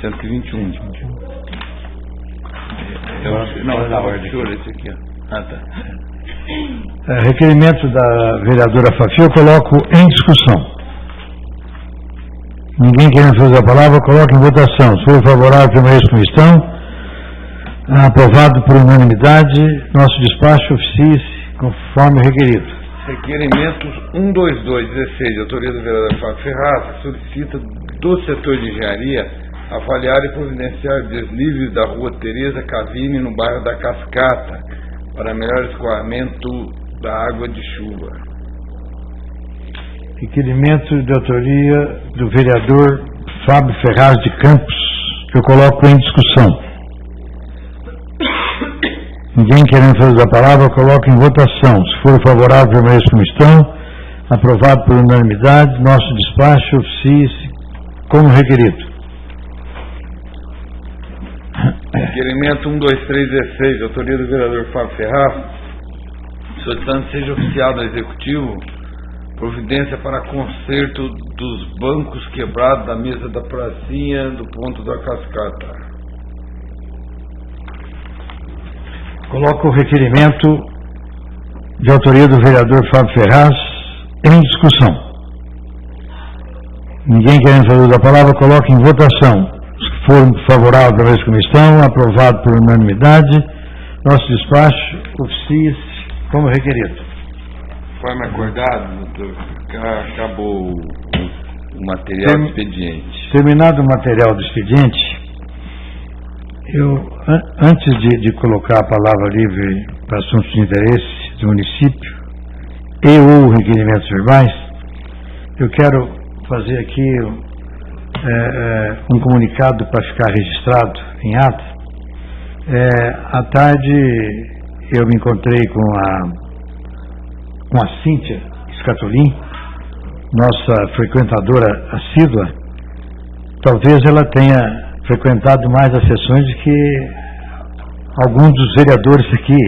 121. Não, na ordem. Esse aqui, ó. Tá. Requerimento da vereadora Fafi, eu coloco em discussão. Ninguém querendo fazer a palavra, coloca em votação. Se for favorável, permaneça como estão. Aprovado por unanimidade. Nosso despacho oficia-se conforme requerido. Requerimentos 122/16, de autoria do vereador Fábio Ferraz, que solicita do setor de engenharia avaliar e providenciar desníveis da rua Tereza Cavini, no bairro da Cascata, para melhor escoamento da água de chuva. Requerimento de autoria do vereador Fábio Ferraz de Campos, que eu coloco em discussão. Ninguém querendo fazer a palavra, coloco em votação. Se for favorável, permaneça como estão. Aprovado por unanimidade. Nosso despacho oficia-se como requerido. Requerimento 123/16, de autoria do vereador Fábio Ferraz, solicitando seja oficiado ao Executivo providência para conserto dos bancos quebrados da mesa da pracinha do ponto da Cascata. Coloco o requerimento de autoria do vereador Fábio Ferraz em discussão. Ninguém querendo fazer uso da palavra, coloque em votação. Se for favorável para a comissão, aprovado por unanimidade, nosso despacho oficia-se como requerido. Conforme acordado, doutor, acabou o material do expediente. Terminado o material do expediente, eu, antes de colocar a palavra livre para assuntos de interesse do município e ou requerimentos verbais, eu quero fazer aqui um comunicado para ficar registrado em ata. À tarde eu me encontrei com a Cíntia Scatolin, nossa frequentadora assídua. Talvez ela tenha frequentado mais as sessões do que alguns dos vereadores aqui.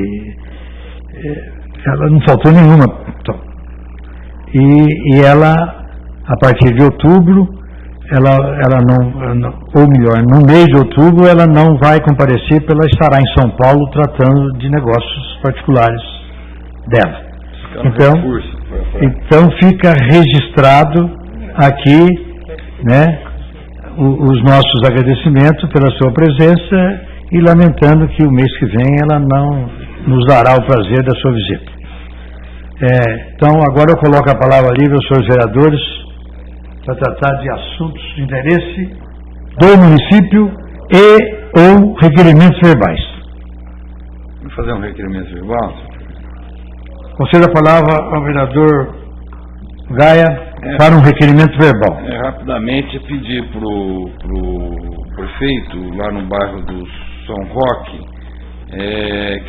Ela não faltou nenhuma. E ela, a partir de outubro, ela não, ou melhor, no mês de outubro ela não vai comparecer, porque ela estará em São Paulo tratando de negócios particulares dela. Então fica registrado aqui, né, os nossos agradecimentos pela sua presença e lamentando que o mês que vem ela não nos dará o prazer da sua visita. Então agora eu coloco a palavra livre aos senhores vereadores para tratar de assuntos de interesse do município e ou requerimentos verbais. Vamos fazer um requerimento verbal? Concedo a palavra ao vereador Gaia para um requerimento verbal. Rapidamente pedir para o prefeito, lá no bairro do São Roque,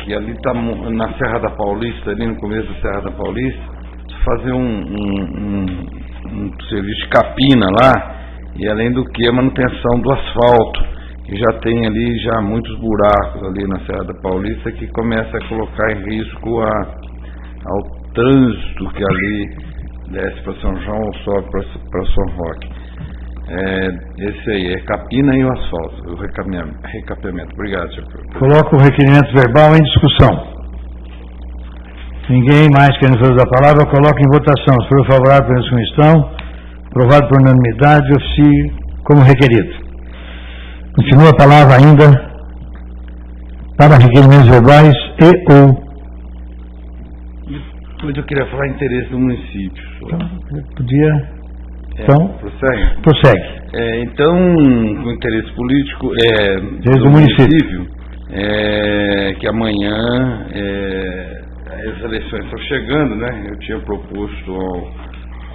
que ali está na Serra da Paulista, ali no começo da Serra da Paulista, fazer um serviço de capina lá, e além do que a manutenção do asfalto, que já tem ali já muitos buracos ali na Serra da Paulista, que começa a colocar em risco ao trânsito que ali desce para São João ou sobe para São Roque. Esse aí, é capina e o asfalto, o recapeamento. Obrigado, senhor presidente. Coloco o requerimento verbal em discussão. Ninguém mais querendo fazer a palavra, coloco em votação. Se for favorável pela comissão, aprovado por unanimidade, oficie como requerido. Continua a palavra ainda para requerimentos verbais e ou. Eu queria falar interesse do município. Podia. Então, prossegue. Então, o interesse político do município, que amanhã as eleições estão chegando, né? Eu tinha proposto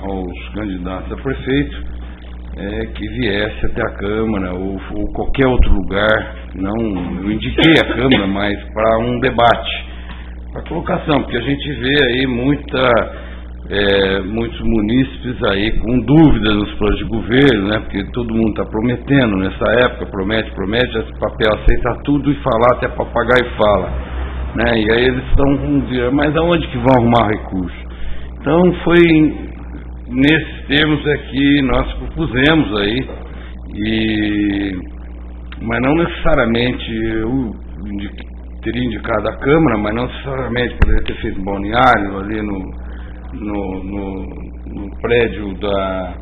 aos candidatos a prefeito que viesse até a Câmara ou qualquer outro lugar, eu indiquei a Câmara, mas para um debate, para colocação, porque a gente vê aí muitos munícipes aí com dúvidas nos planos de governo, né? Porque todo mundo está prometendo nessa época, promete, esse papel aceita tudo e falar até papagaio fala, né? E aí eles estão com dia, mas aonde que vão arrumar recurso? Então foi nesses termos que nós propusemos aí, mas não necessariamente eu teria indicado a Câmara, mas não necessariamente poderia ter feito um balneário ali no prédio da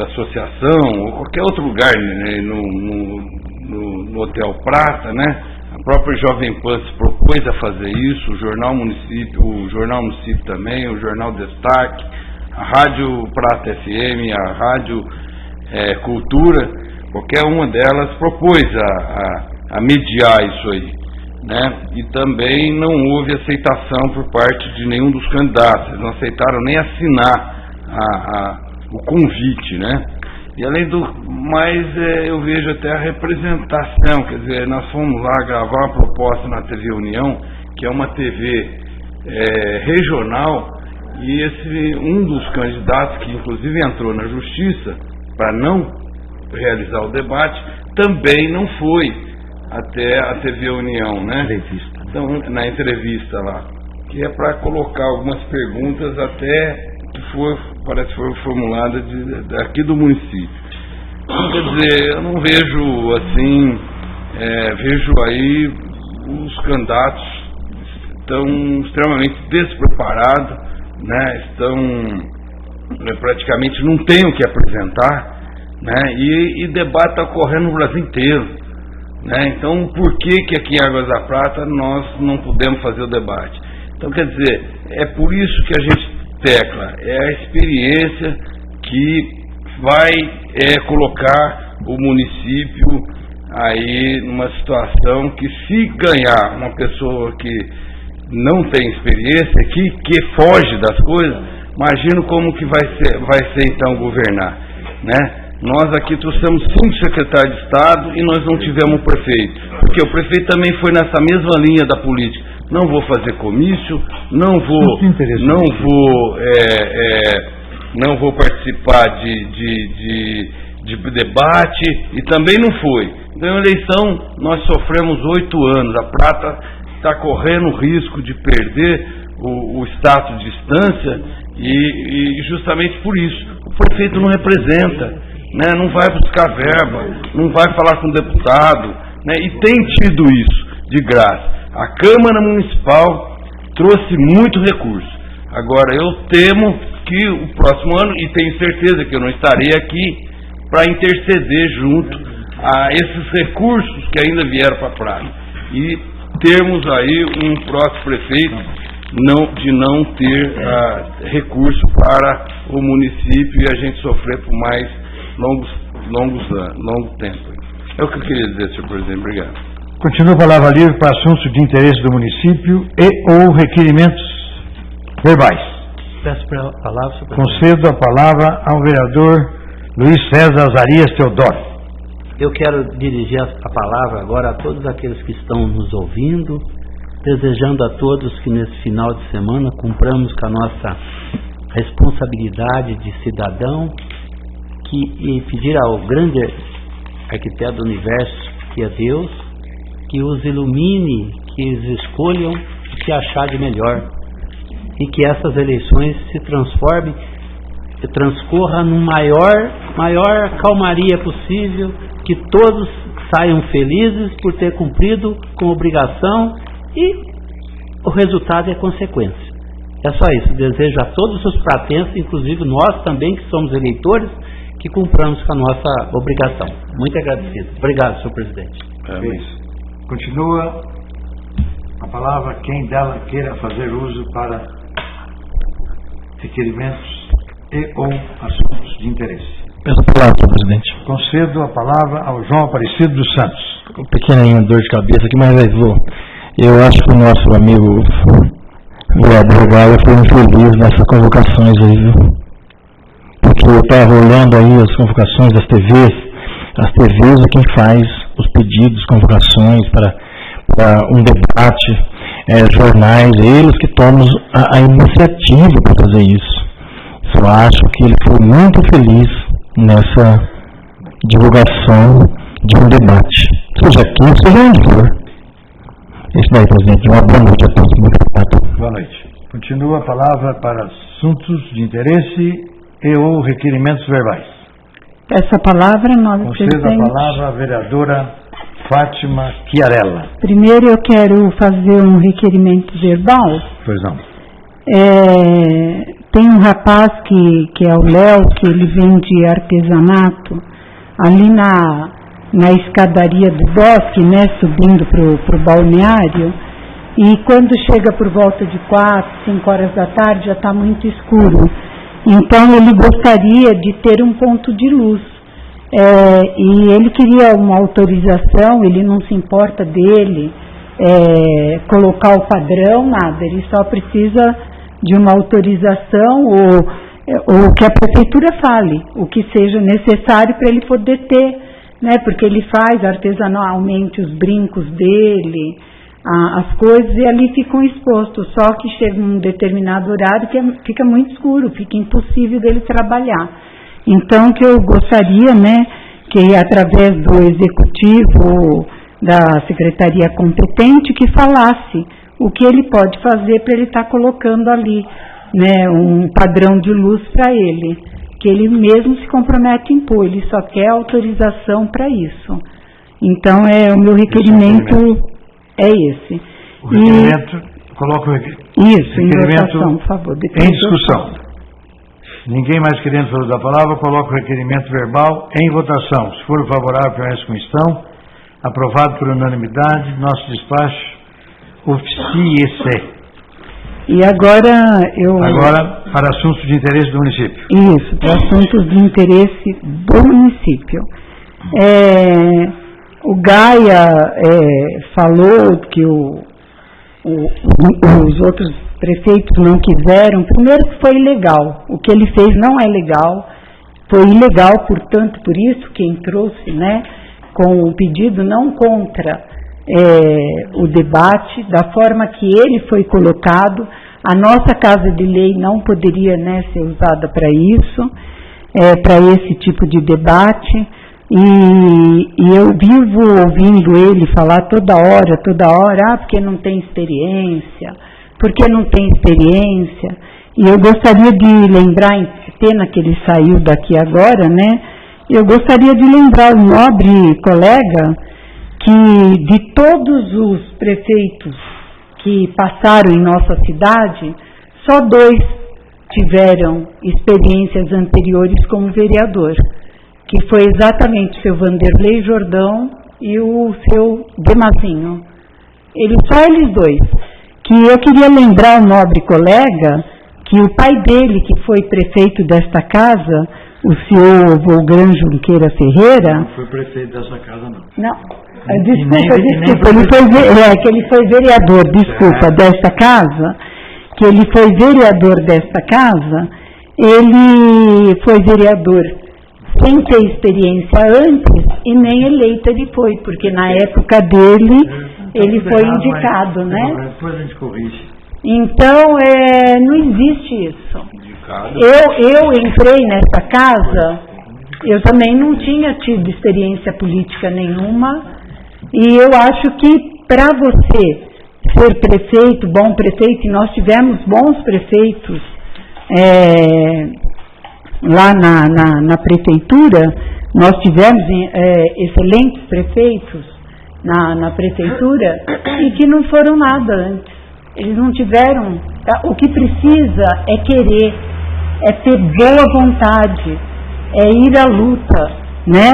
associação ou qualquer outro lugar, né, no Hotel Prata, né? A própria Jovem Pan se propôs a fazer isso, o Jornal Município também, o Jornal Destaque, a Rádio Prata FM, a Rádio Cultura, qualquer uma delas propôs a mediar isso aí, né? E também não houve aceitação por parte de nenhum dos candidatos, eles não aceitaram nem assinar o convite, né? E além do mais, eu vejo até a representação, quer dizer, nós fomos lá gravar uma proposta na TV União, que é uma TV regional, e um dos candidatos, que inclusive entrou na justiça para não realizar o debate, também não foi até a TV União, né? Então, na entrevista lá, que é para colocar algumas perguntas até parece que foi formulada aqui do município. Então, quer dizer, eu não vejo assim, vejo aí os candidatos estão extremamente despreparados, né? Praticamente não têm o que apresentar, né? E debate está ocorrendo no Brasil inteiro, né? Então, por que aqui em Águas da Prata nós não podemos fazer o debate? Então, quer dizer, é por isso que a gente tecla, é a experiência que vai colocar o município aí numa situação que, se ganhar uma pessoa que não tem experiência, que foge das coisas, imagino como que vai ser então governar, né? Nós aqui trouxemos 5 secretários de Estado e nós não tivemos prefeito, porque o prefeito também foi nessa mesma linha da política. Não vou fazer comício, não vou participar de debate, e também não foi. Então, a eleição, nós sofremos 8 anos, a Prata está correndo o risco de perder o status de instância, e justamente por isso, o prefeito não representa, né? Não vai buscar verba, não vai falar com o deputado, né? E tem tido isso de graça. A Câmara Municipal trouxe muito recurso. Agora, eu temo que o próximo ano, e tenho certeza que eu não estarei aqui para interceder junto a esses recursos que ainda vieram para a Prata. E termos aí um próximo prefeito de não ter recurso para o município e a gente sofrer por mais longo tempo. É o que eu queria dizer, senhor presidente. Obrigado. Continua a palavra livre para assuntos de interesse do município e ou requerimentos verbais. Peço a palavra, senhor presidente. Concedo a palavra ao vereador Luiz César Azarias Teodoro. Eu quero dirigir a palavra agora a todos aqueles que estão nos ouvindo, desejando a todos que nesse final de semana cumpramos com a nossa responsabilidade de cidadão e pedir ao grande arquiteto do universo, que é Deus, que os ilumine, que eles escolham o que achar de melhor e que essas eleições se transformem, que transcorra no maior calmaria possível, que todos saiam felizes por ter cumprido com obrigação e o resultado é consequência. É só isso. Desejo a todos os pratenses, inclusive nós também que somos eleitores, que cumpramos com a nossa obrigação. Muito agradecido. Obrigado, senhor presidente. Continua a palavra quem dela queira fazer uso para requerimentos e ou assuntos de interesse. Peço a palavra, senhor presidente. Concedo a palavra ao João Aparecido dos Santos. Com pequena dor de cabeça aqui, mas eu acho que o nosso amigo vereador Gaia foi infeliz nessas convocações aí, viu? Porque eu estava olhando aí as convocações das TVs. As TVs é quem faz os pedidos, convocações para um debate, jornais, eles que tomam a iniciativa para fazer isso. Eu acho que ele foi muito feliz nessa divulgação de um debate, seja aqui, seja onde for. Isso daí, presidente. Uma boa noite a todos. Muito obrigado. Boa noite. Continua a palavra para assuntos de interesse e ou requerimentos verbais. Essa palavra, nobre presidente. Concedo a palavra à vereadora Fátima Chiarella. Primeiro eu quero fazer um requerimento verbal. Pois não. Tem um rapaz que é o Léo, que ele vende artesanato ali na escadaria do bosque, né, subindo pro balneário, e quando chega por volta de 4, 5 horas da tarde já está muito escuro. Então ele gostaria de ter um ponto de luz. E ele queria uma autorização, ele não se importa dele colocar o padrão, nada, ele só precisa de uma autorização ou que a prefeitura fale, o que seja necessário para ele poder ter, né, porque ele faz artesanalmente os brincos dele, as coisas, e ali ficam expostos, só que chega um determinado horário que fica muito escuro, fica impossível dele trabalhar. Então, que eu gostaria, né, que através do executivo, da secretaria competente, que falasse o que ele pode fazer para ele estar colocando ali, né, um padrão de luz para ele, que ele mesmo se compromete em pôr, ele só quer autorização para isso. Então, o meu requerimento é esse. O requerimento, coloca o requerimento. Isso, em votação, por favor. Em discussão. Ninguém mais querendo falar da palavra, coloca o requerimento verbal em votação. Se for favorável, permanece como estão. Aprovado por unanimidade, nosso despacho oficie-se. E agora Agora, para assuntos de interesse do município. Isso, para assuntos de interesse do município. O Gaia falou que os outros prefeitos não quiseram. Primeiro que foi ilegal. O que ele fez não é legal. Foi ilegal, portanto, por isso quem trouxe, né, com o pedido não contra o debate, da forma que ele foi colocado. A nossa Casa de Lei não poderia, né, ser usada para isso, para esse tipo de debate. E eu vivo ouvindo ele falar toda hora, porque não tem experiência, e eu gostaria de lembrar, pena que ele saiu daqui agora, né, eu gostaria de lembrar o nobre colega que de todos os prefeitos que passaram em nossa cidade, só 2 tiveram experiências anteriores como vereador, que foi exatamente o seu Vanderlei Jordão e o seu Demazinho. Só eles 2. Que eu queria lembrar ao nobre colega que o pai dele, que foi prefeito desta casa, o senhor Volgran Junqueira Ferreira... Não foi prefeito dessa casa, não. Não. Desculpa, ele foi vereador, desta casa, que ele foi vereador desta casa, ele foi vereador sem ter experiência antes e nem eleito ele foi, porque na época dele ele foi indicado, né? Depois a gente corrige. Então, não existe isso. Eu entrei nessa casa, eu também não tinha tido experiência política nenhuma, e eu acho que para você ser prefeito, bom prefeito, e nós tivemos bons prefeitos lá na prefeitura, nós tivemos excelentes prefeitos na prefeitura e que não foram nada antes. Eles não tiveram. O que precisa é querer, é ter boa vontade, é ir à luta, né?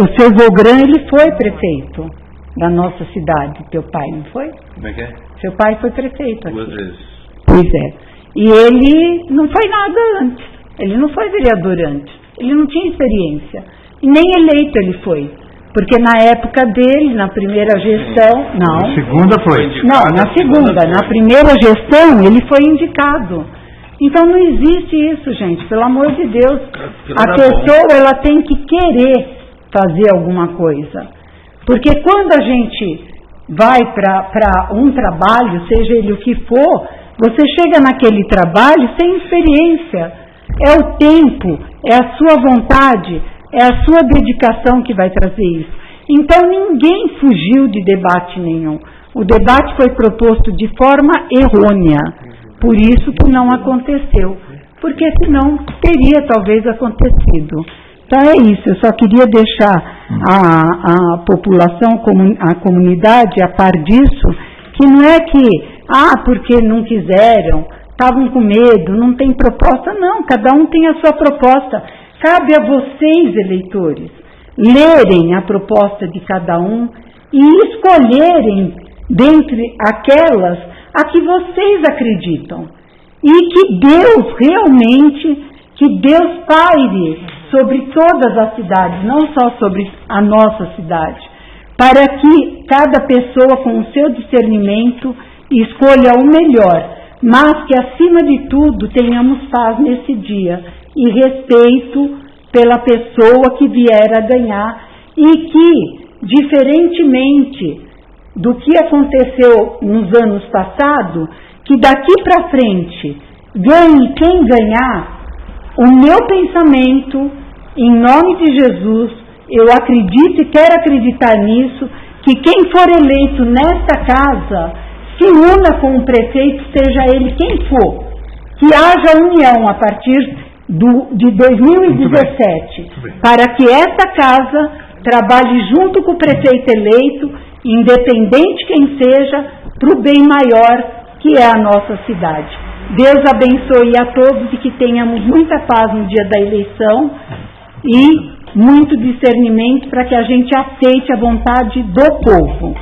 O seu Vogran, ele foi prefeito da nossa cidade, teu pai, não foi? Como é que é? Seu pai foi prefeito aqui. 2 vezes. Pois é. E ele não foi nada antes. Ele não foi vereador antes. Ele não tinha experiência. E nem eleito ele foi. Porque na época dele, na primeira gestão... Não. Na segunda foi. Não, na segunda. Na primeira gestão, ele foi indicado. Então não existe isso, gente. Pelo amor de Deus. A pessoa, ela tem que querer fazer alguma coisa. Porque quando a gente vai para um trabalho, seja ele o que for, você chega naquele trabalho sem experiência. É o tempo, é a sua vontade, é a sua dedicação que vai trazer isso. Então ninguém fugiu de debate nenhum. O debate foi proposto de forma errônea. Por isso que não aconteceu. Porque senão teria talvez acontecido. Então é isso, eu só queria deixar a população, a comunidade a par disso, que não é que, porque não quiseram, estavam com medo, não tem proposta, não, cada um tem a sua proposta. Cabe a vocês, eleitores, lerem a proposta de cada um e escolherem dentre aquelas a que vocês acreditam. E que Deus realmente, que Deus paire sobre todas as cidades, não só sobre a nossa cidade, para que cada pessoa com o seu discernimento escolha o melhor, mas que acima de tudo tenhamos paz nesse dia e respeito pela pessoa que vier a ganhar e que, diferentemente do que aconteceu nos anos passados, que daqui para frente ganhe quem ganhar. O meu pensamento, em nome de Jesus, eu acredito e quero acreditar nisso, que quem for eleito nesta casa se una com o prefeito, seja ele quem for, que haja união a partir de 2017, para que esta casa trabalhe junto com o prefeito eleito, independente quem seja, para o bem maior que é a nossa cidade. Deus abençoe a todos e que tenhamos muita paz no dia da eleição e muito discernimento para que a gente aceite a vontade do povo,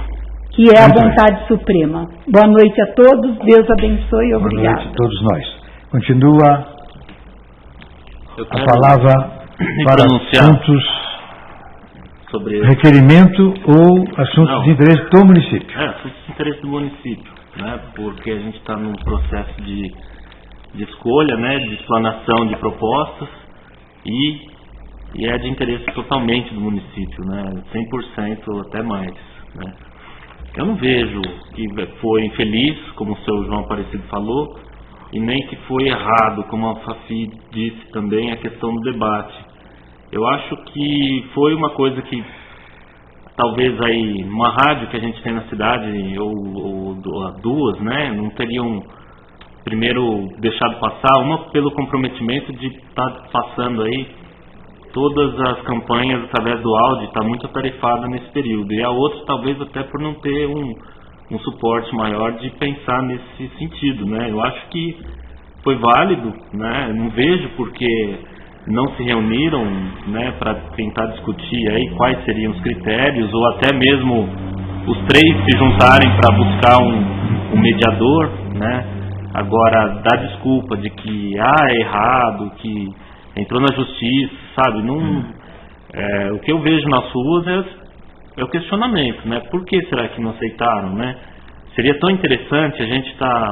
que é a vontade suprema. Boa noite a todos, Deus abençoe e obrigado. Boa noite a todos nós. Continua a palavra para assuntos sobre requerimento ou assuntos de interesse do município. Assuntos de interesse do município, né? Porque a gente está num processo de escolha, né? De explanação de propostas e é de interesse totalmente do município, né? 100% até mais, né? Eu não vejo que foi infeliz, como o seu João Aparecido falou, e nem que foi errado, como a Fafi disse também, a questão do debate. Eu acho que foi uma coisa que talvez aí uma rádio que a gente tem na cidade ou duas, né, não teriam primeiro deixado passar, uma pelo comprometimento de estar passando aí todas as campanhas através do áudio, está muito atarefada nesse período, e a outra talvez até por não ter um suporte maior de pensar nesse sentido, né? Eu acho que foi válido, né? Eu não vejo porque não se reuniram, né, para tentar discutir aí quais seriam os critérios, ou até mesmo os três se juntarem para buscar um mediador, né? Agora, dar desculpa de que é errado, que entrou na justiça, sabe? Não, o que eu vejo nas ruas é o questionamento, né? Por que será que não aceitaram, né? Seria tão interessante, a gente está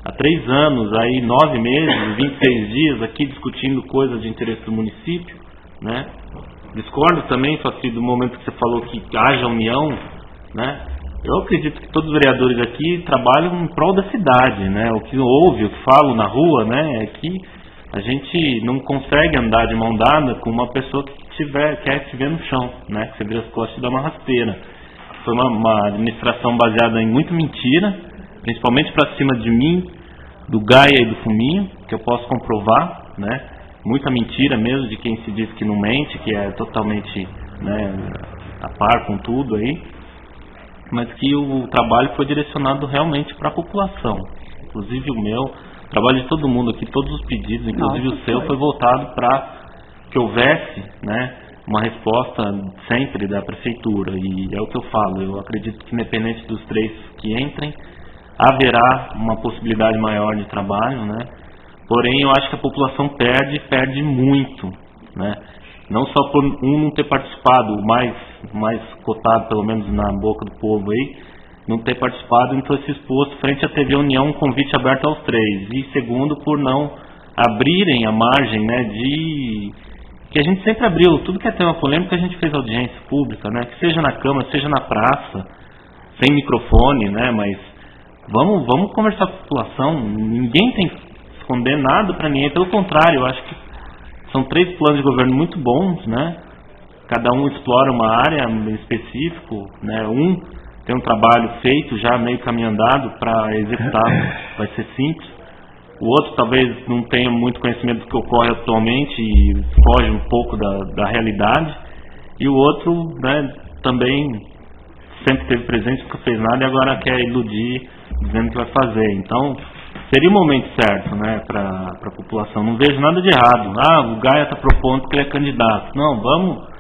há 3 anos, aí 9 meses, 26 dias aqui discutindo coisas de interesse do município, né? Discordo também, Fafi, do momento que você falou que haja união, né? Eu acredito que todos os vereadores aqui trabalham em prol da cidade, né? O que ouve, o que falo na rua, né? É que a gente não consegue andar de mão dada com uma pessoa que quer te ver no chão, né? Que você vira as costas e dá uma rasteira. Foi uma administração baseada em muita mentira, principalmente para cima de mim, do Gaia e do Fuminho, que eu posso comprovar, né? Muita mentira mesmo de quem se diz que não mente, que é totalmente, né, a par com tudo aí, mas que o trabalho foi direcionado realmente para a população, inclusive o meu, o trabalho de todo mundo aqui, todos os pedidos, inclusive o seu, foi voltado para que houvesse, né, uma resposta sempre da prefeitura, e é o que eu falo, eu acredito que independente dos 3 que entrem, haverá uma possibilidade maior de trabalho, né? Porém, eu acho que a população perde muito, né? Não só por não ter participado, o mais cotado, pelo menos na boca do povo aí, não ter participado, então se exposto frente à TV União, um convite aberto aos 3. E segundo, por não abrirem a margem, né, que a gente sempre abriu, tudo que é tema polêmico a gente fez audiência pública, né? Que seja na Câmara, seja na praça, sem microfone, né? Mas vamos conversar com a população, ninguém tem que esconder nada para ninguém, pelo contrário, eu acho que são 3 planos de governo muito bons, né? Cada um explora uma área em específico, né? Um tem um trabalho feito, já meio caminho andado para executar, vai ser simples. O outro talvez não tenha muito conhecimento do que ocorre atualmente e foge um pouco da realidade. E o outro, né, também sempre esteve presente, nunca fez nada e agora quer iludir dizendo que vai fazer. Então, seria o momento certo, né, para a população. Não vejo nada de errado. O Gaia está propondo que ele é candidato. Não, vamos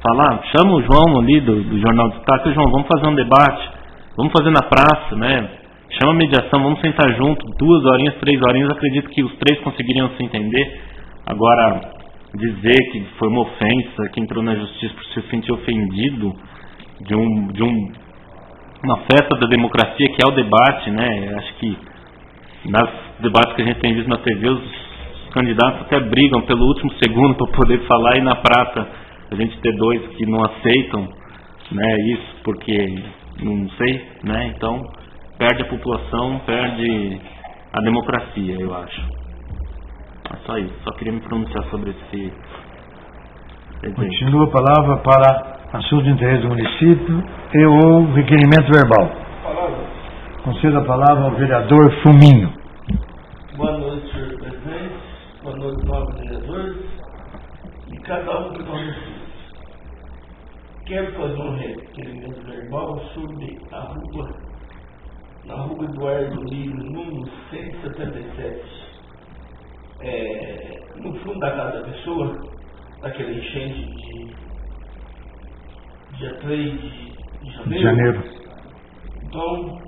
falar, chama o João ali do Jornal do Estado, João, vamos fazer um debate, vamos fazer na praça, né? Chama a mediação, vamos sentar junto, 2 horinhas, 3 horinhas, acredito que os 3 conseguiriam se entender. Agora, dizer que foi uma ofensa, que entrou na justiça por se sentir ofendido de uma festa da democracia que é o debate, né? Acho que nas debates que a gente tem visto na TV, os candidatos até brigam pelo último segundo para poder falar, e na praça a gente ter 2 que não aceitam, né, isso porque não sei, né? Então perde a população, perde a democracia, eu acho. É só isso, só queria me pronunciar sobre esse exemplo. Continua a palavra para assunto de interesse do município e o requerimento verbal. Concedo a palavra ao vereador Fuminho. Boa noite, senhor presidente. Boa noite, novos vereadores. E cada um que nós quero fazer um requerimento verbal sobre na rua Eduardo Lino, número 177. No fundo da casa da pessoa, daquele enchente de dia 3 de janeiro. Então,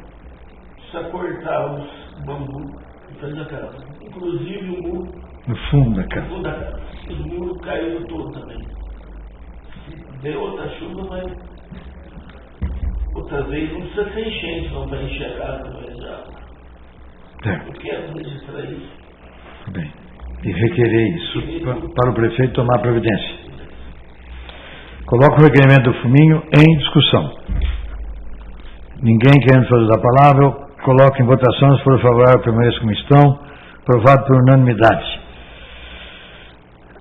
precisa cortar os bambus e fazer a casa. Inclusive o muro. No fundo da casa. Os muros caíram todos também. Se der outra chuva, vai. Outra vez não precisa ser enchente, não vai encher a casa através de água. Eu quero registrar isso. Bem. E requerer isso para o prefeito tomar providência. Coloco o requerimento do Fuminho em discussão. Ninguém querendo fazer a palavra, eu coloco em votação, se for favorável, permaneça como estão. Aprovado por unanimidade.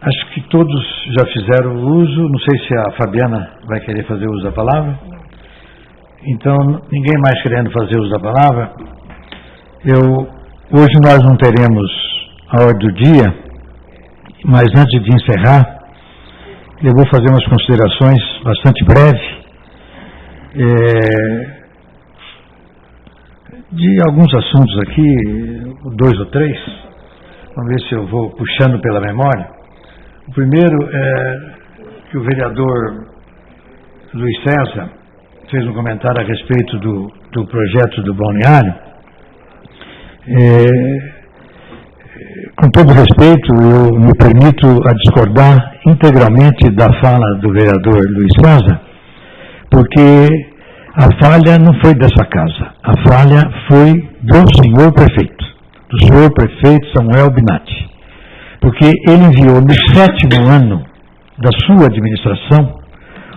Acho que todos já fizeram uso, não sei se a Fabiana vai querer fazer uso da palavra. Então, ninguém mais querendo fazer uso da palavra. Hoje nós não teremos a ordem do dia, mas antes de encerrar, eu vou fazer umas considerações bastante breves de alguns assuntos aqui, 2 ou 3. Vamos ver se eu vou puxando pela memória. O primeiro é que o vereador Luiz César fez um comentário a respeito do projeto do balneário. Com todo respeito, eu me permito a discordar integralmente da fala do vereador Luiz César, porque a falha não foi dessa casa, a falha foi do senhor prefeito, Samuel Binatti, porque ele enviou no 7º ano da sua administração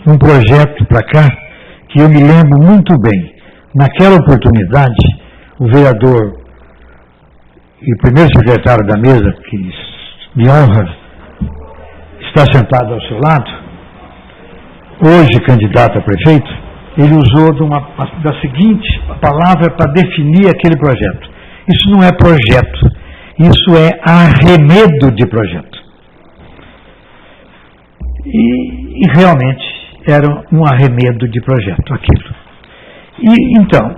um projeto para cá que eu me lembro muito bem naquela oportunidade, o vereador e primeiro secretário da mesa, que me honra estar sentado ao seu lado, hoje candidato a prefeito, ele usou da seguinte palavra para definir aquele projeto. Isso não é projeto, isso é arremedo de projeto. E realmente era um arremedo de projeto aquilo. E então,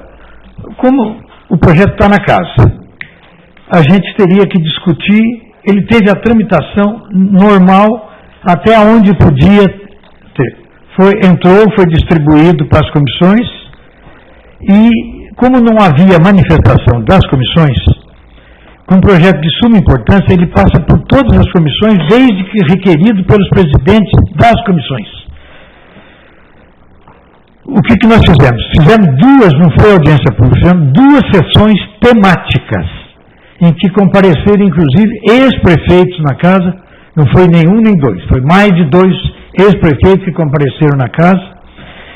como o projeto está na casa, a gente teria que discutir, ele teve a tramitação normal até onde podia ter. Entrou, foi distribuído para as comissões e, como não havia manifestação das comissões, com um projeto de suma importância, ele passa por todas as comissões, desde que requerido pelos presidentes das comissões. O que nós fizemos? Fizemos não foi audiência pública, fizemos 2 sessões temáticas, em que compareceram, inclusive, ex-prefeitos na casa, não foi nenhum nem 2, foi mais de 2 ex-prefeitos que compareceram na casa,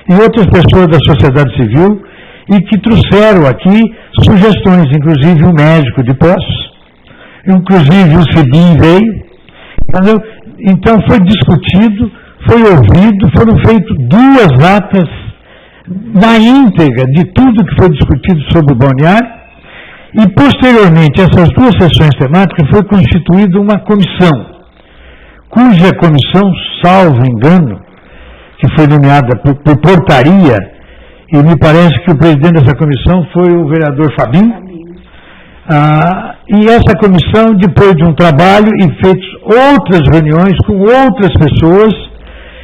e outras pessoas da sociedade civil, e que trouxeram aqui sugestões, inclusive o médico de Poços, inclusive o CIBIM veio, entendeu? Então foi discutido, foi ouvido, foram feitas 2 atas na íntegra de tudo que foi discutido sobre o balneário, e posteriormente essas 2 sessões temáticas foi constituída uma comissão, cuja comissão, salvo engano, que foi nomeada por portaria, e me parece que o presidente dessa comissão foi o vereador Fabinho, e essa comissão, depois de um trabalho e feitas outras reuniões com outras pessoas,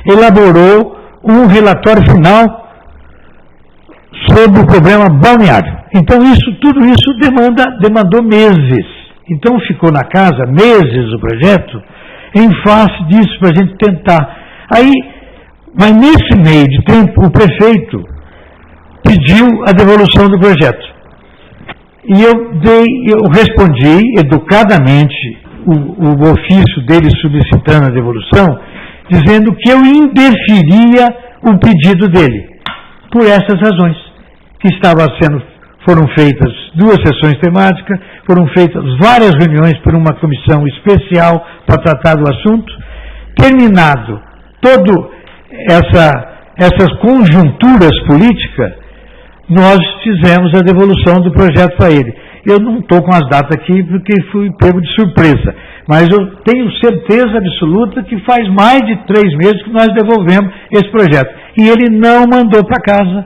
elaborou um relatório final sobre o problema balneário. Então tudo isso demandou meses. Então ficou na casa meses o projeto, em face disso, para a gente tentar. Mas nesse meio de tempo, o prefeito pediu a devolução do projeto. E eu respondi educadamente o ofício dele solicitando a devolução, dizendo que eu indeferia o pedido dele, por essas razões, que foram feitas 2 sessões temáticas, foram feitas várias reuniões por uma comissão especial para tratar do assunto, terminado todo essas conjunturas políticas, nós fizemos a devolução do projeto para ele. Eu não estou com as datas aqui porque fui pego de surpresa, mas eu tenho certeza absoluta que faz mais de 3 meses que nós devolvemos esse projeto. E ele não mandou para casa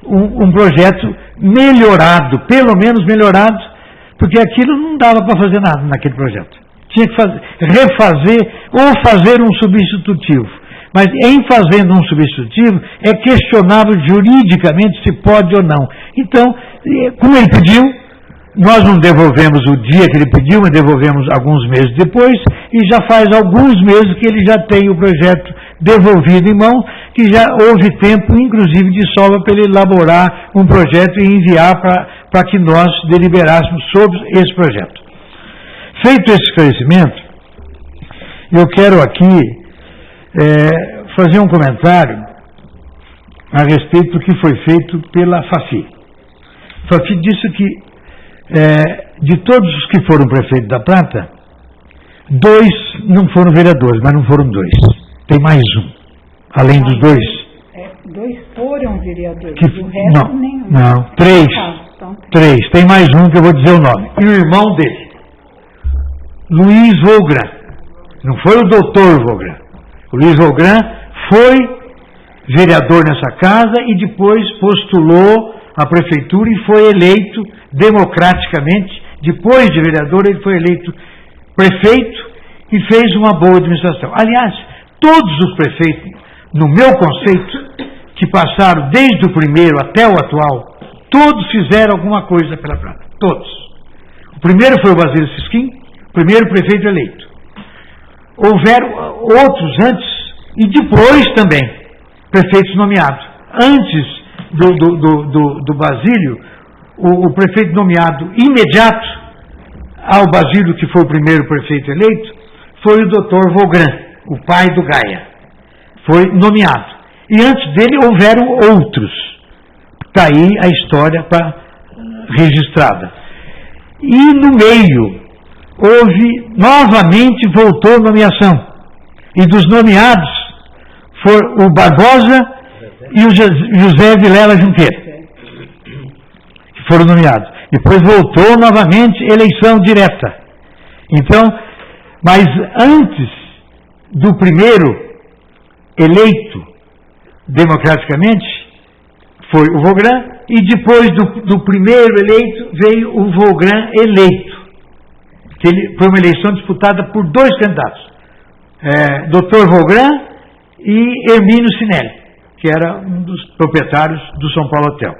um projeto melhorado, pelo menos melhorado, porque aquilo não dava para fazer nada naquele projeto. Tinha que refazer ou fazer um substitutivo. Mas em fazendo um substitutivo, é questionável juridicamente se pode ou não. Então, como ele pediu, nós não devolvemos o dia que ele pediu, mas devolvemos alguns meses depois, e já faz alguns meses que ele já tem o projeto devolvido em mão, que já houve tempo, inclusive, de sobra para ele elaborar um projeto e enviar para que nós deliberássemos sobre esse projeto. Feito esse esclarecimento, eu quero aqui fazer um comentário a respeito do que foi feito pela FACI. A FACI disse que, de todos os que foram prefeitos da Prata, 2 não foram vereadores, mas não foram 2. Tem mais um, além dos 2. 2 foram vereadores, o resto nenhum. Não, 3. 3. Tem mais um que eu vou dizer o nome. E o irmão dele, Luiz Volgran. Não foi o doutor Volgran. O Luiz Volgran foi vereador nessa casa e depois postulou à prefeitura e foi eleito democraticamente. Depois de vereador, ele foi eleito prefeito e fez uma boa administração. Aliás, todos os prefeitos, no meu conceito, que passaram desde o primeiro até o atual, todos fizeram alguma coisa pela Prata. Todos. O primeiro foi o Basílio Sisquim, o primeiro prefeito eleito. Houveram outros antes e depois também prefeitos nomeados. Antes do Basílio, o prefeito nomeado imediato ao Basílio, que foi o primeiro prefeito eleito, foi o Dr. Volgran, o pai do Gaia. Foi nomeado. E antes dele houveram outros. Está aí a história registrada. E no meio, novamente voltou a nomeação. E dos nomeados foram o Barbosa e o José Vilela Junqueira, que foram nomeados. Depois voltou novamente eleição direta. Então, mas antes do primeiro eleito democraticamente, foi o Vaugran, e depois do primeiro eleito veio o Vaugran eleito. Que foi uma eleição disputada por dois candidatos, Dr. Vaugran e Hermínio Sinelli, que era um dos proprietários do São Paulo Hotel.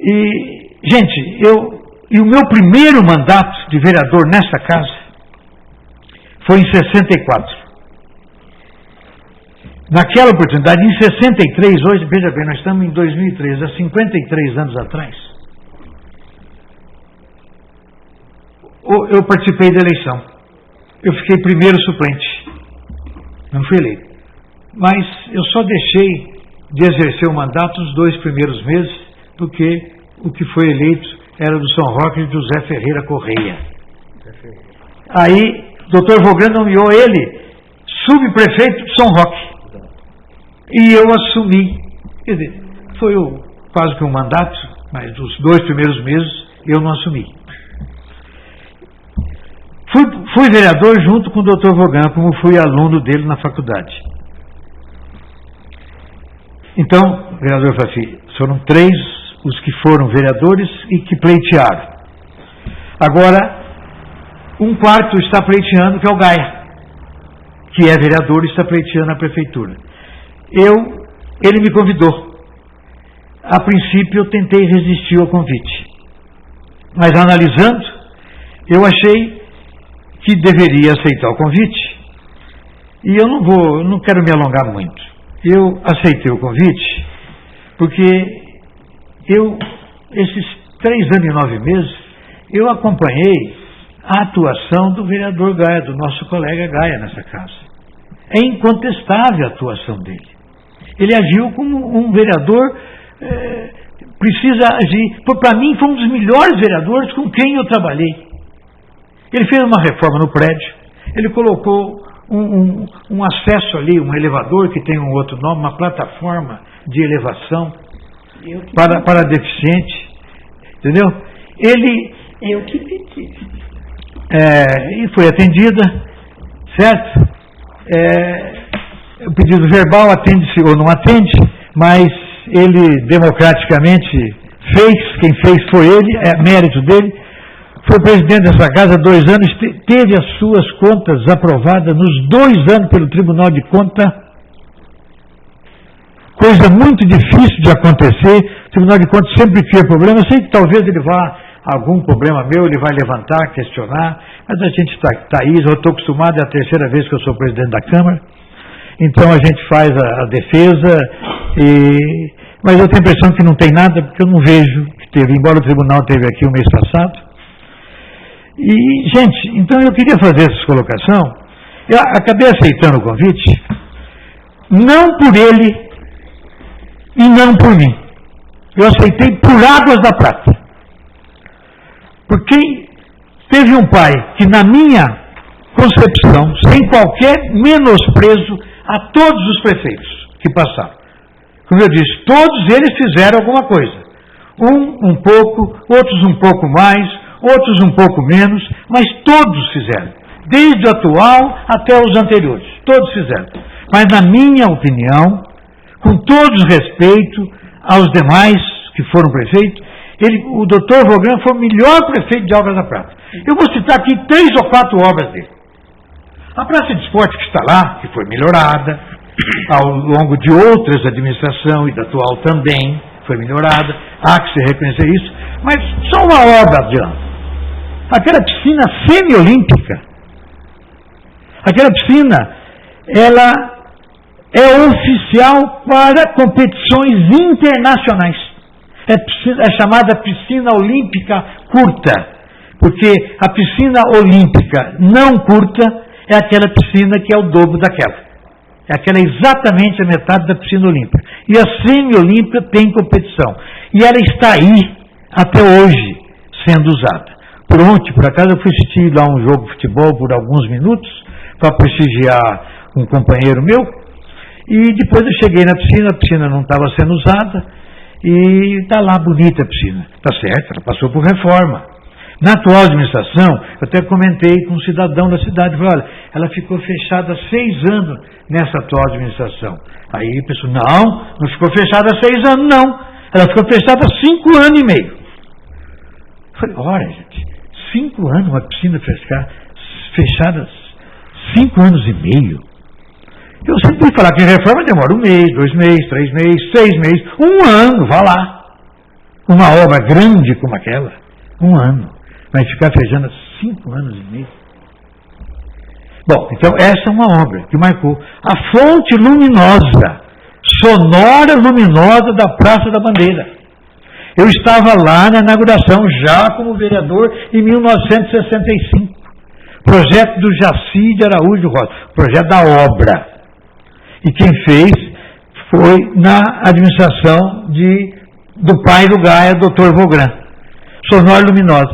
E, gente, o meu primeiro mandato de vereador nesta casa foi em 64. Naquela oportunidade, em 63, hoje, veja bem, nós estamos em 2013, há 53 anos atrás, eu participei da eleição. Eu fiquei primeiro suplente, não fui eleito. Mas eu só deixei de exercer o mandato os 2 primeiros meses, porque o que foi eleito era do São Roque de José Ferreira Correia. Aí, Dr. Vaugran nomeou ele subprefeito de São Roque. E eu assumi. Quer dizer, foi quase que um mandato, mas os 2 primeiros meses eu não assumi. Fui vereador junto com o Dr. Vaugran, como fui aluno dele na faculdade. Então, vereador Fafi, foram 3 os que foram vereadores e que pleitearam. Agora, 1/4 está pleiteando, que é o Gaia, que é vereador e está pleiteando a prefeitura. Ele me convidou. A princípio eu tentei resistir ao convite. Mas analisando, eu achei que deveria aceitar o convite. E eu não quero me alongar muito. Eu aceitei o convite porque esses 3 anos e 9 meses, eu acompanhei a atuação do vereador Gaia, do nosso colega Gaia nessa casa. É incontestável a atuação dele. Ele agiu como um vereador, precisa agir. Para mim, foi um dos melhores vereadores com quem eu trabalhei. Ele fez uma reforma no prédio, ele colocou um acesso ali, um elevador que tem um outro nome, uma plataforma de elevação para deficiente, entendeu? Eu que pedi. E foi atendida, certo? O pedido verbal atende-se ou não atende, mas ele democraticamente fez, quem fez foi ele, é mérito dele. Foi presidente dessa casa há 2 anos, teve as suas contas aprovadas nos 2 anos pelo Tribunal de Contas. Coisa muito difícil de acontecer. O Tribunal de Contas sempre cria problema. Eu sei que talvez ele vá, algum problema meu, ele vai levantar, questionar, mas a gente está aí, eu estou acostumado, é a 3ª vez que eu sou presidente da Câmara. Então a gente faz a defesa, mas eu tenho a impressão que não tem nada, porque eu não vejo que teve, embora o tribunal teve aqui o mês passado. E, gente, então eu queria fazer essa colocação. Eu acabei aceitando o convite, não por ele e não por mim. Eu aceitei por Águas da Prata. Porque teve um pai que, na minha concepção, sem qualquer menosprezo a todos os prefeitos que passaram. Como eu disse, todos eles fizeram alguma coisa. Um pouco, outros um pouco mais, outros um pouco menos, mas todos fizeram. Desde o atual até os anteriores. Todos fizeram. Mas, na minha opinião, com todo o respeito aos demais que foram prefeitos, o Dr. Vaugran foi o melhor prefeito de Águas da Prata. Eu vou citar aqui 3 ou 4 obras dele. A praça de esporte que está lá, que foi melhorada, ao longo de outras administrações e da atual também foi melhorada, há que se reconhecer isso, mas só uma obra, Adriano. Aquela piscina semiolímpica, aquela piscina, ela é oficial para competições internacionais. É chamada piscina olímpica curta, porque a piscina olímpica não curta é aquela piscina que é o dobro daquela. Aquela é exatamente a metade da piscina olímpica. E a semi-olímpica tem competição. E ela está aí até hoje sendo usada. Por ontem, por acaso, eu fui assistir lá um jogo de futebol por alguns minutos para prestigiar um companheiro meu. E depois eu cheguei na piscina, a piscina não estava sendo usada. E está lá bonita a piscina. Está certo, ela passou por reforma. Na atual administração, eu até comentei com um cidadão da cidade, falei, olha, ela ficou fechada 6 anos nessa atual administração. Aí a pessoa, não ficou fechada 6 anos, não. Ela ficou fechada 5 anos e meio. Eu falei, olha, gente, 5 anos uma piscina fechada 5 anos e meio. Eu sempre fui falar que reforma demora 1 mês, 2 meses, 3 meses, 6 meses, 1 ano, vá lá. Uma obra grande como aquela, 1 ano. Vai ficar fechando 5 anos e meio. Bom, então essa é uma obra que marcou a fonte luminosa, sonora luminosa da Praça da Bandeira. Eu estava lá na inauguração, já como vereador, em 1965. Projeto do Jaci de Araújo Rosa, projeto da obra. E quem fez foi na administração do pai do Gaia, Dr. Vogran. Sonora e luminosa.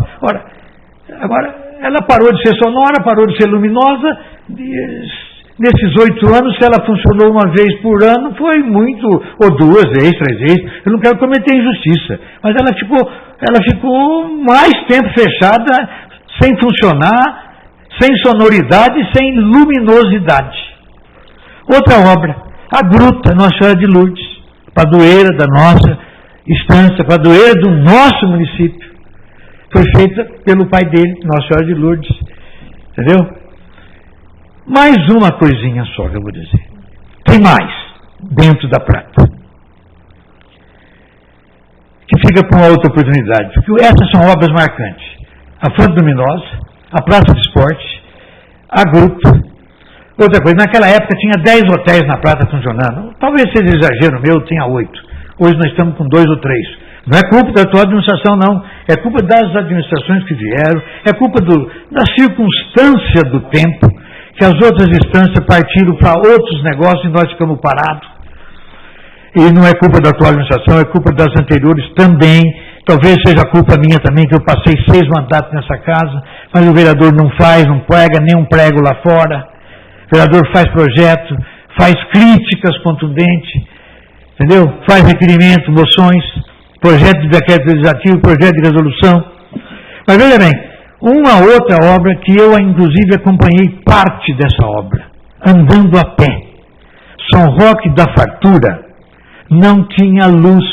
Agora, ela parou de ser sonora, parou de ser luminosa. Nesses 8 anos, se ela funcionou uma vez por ano, foi muito, ou 2 vezes, 3 vezes. Eu não quero cometer injustiça. Mas ela ficou mais tempo fechada, sem funcionar, sem sonoridade, sem luminosidade. Outra obra, a Gruta Nossa Senhora de Lourdes, padroeira da nossa estância, padroeira do nosso município. Foi feita pelo pai dele, Nossa Senhora de Lourdes. Entendeu? Mais uma coisinha só que eu vou dizer. Tem mais dentro da Prata. Que fica para uma outra oportunidade. Porque essas são obras marcantes. A Fonte Luminosa, a Praça de Esporte, a Gruta. Outra coisa, naquela época tinha 10 hotéis na Prata funcionando. Talvez seja exagero meu, tinha 8. Hoje nós estamos com 2 ou 3. Não é culpa da atual administração, não. É culpa das administrações que vieram, é culpa da circunstância do tempo, que as outras instâncias partiram para outros negócios e nós ficamos parados. E não é culpa da atual administração, é culpa das anteriores também. Talvez seja culpa minha também, que eu passei 6 mandatos nessa casa, mas o vereador não faz, não prega nem um prego lá fora. O vereador faz projeto, faz críticas contundentes, entendeu? Faz requerimento, moções, projeto de decreto legislativo, projeto de resolução. Mas veja bem, uma outra obra que eu inclusive acompanhei parte dessa obra, andando a pé. São Roque da Fartura não tinha luz,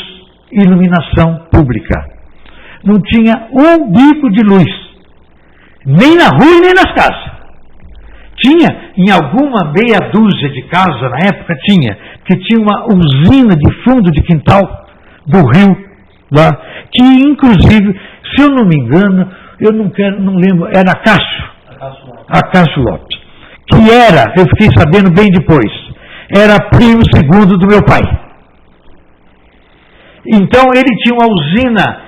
iluminação pública. Não tinha um bico de luz, nem na rua e nem nas casas. Tinha, em alguma meia dúzia de casas na época, que tinha uma usina de fundo de quintal do rio, lá, que inclusive, se eu não me engano, não lembro, era Acácio Lopes, que era, eu fiquei sabendo bem depois, era primo segundo do meu pai. Então ele tinha uma usina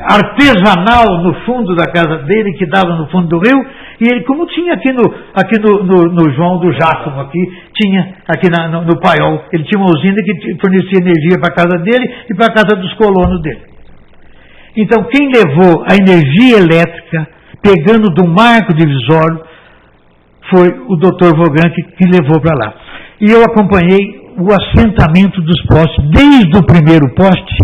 artesanal no fundo da casa dele, que dava no fundo do rio, e ele, como tinha aqui no João do Jácomo, tinha aqui no Paiol, ele tinha uma usina que fornecia energia para a casa dele e para a casa dos colonos dele. Então quem levou a energia elétrica, pegando do marco divisório, foi o Dr. Vogran que levou para lá. E eu acompanhei o assentamento dos postes, desde o primeiro poste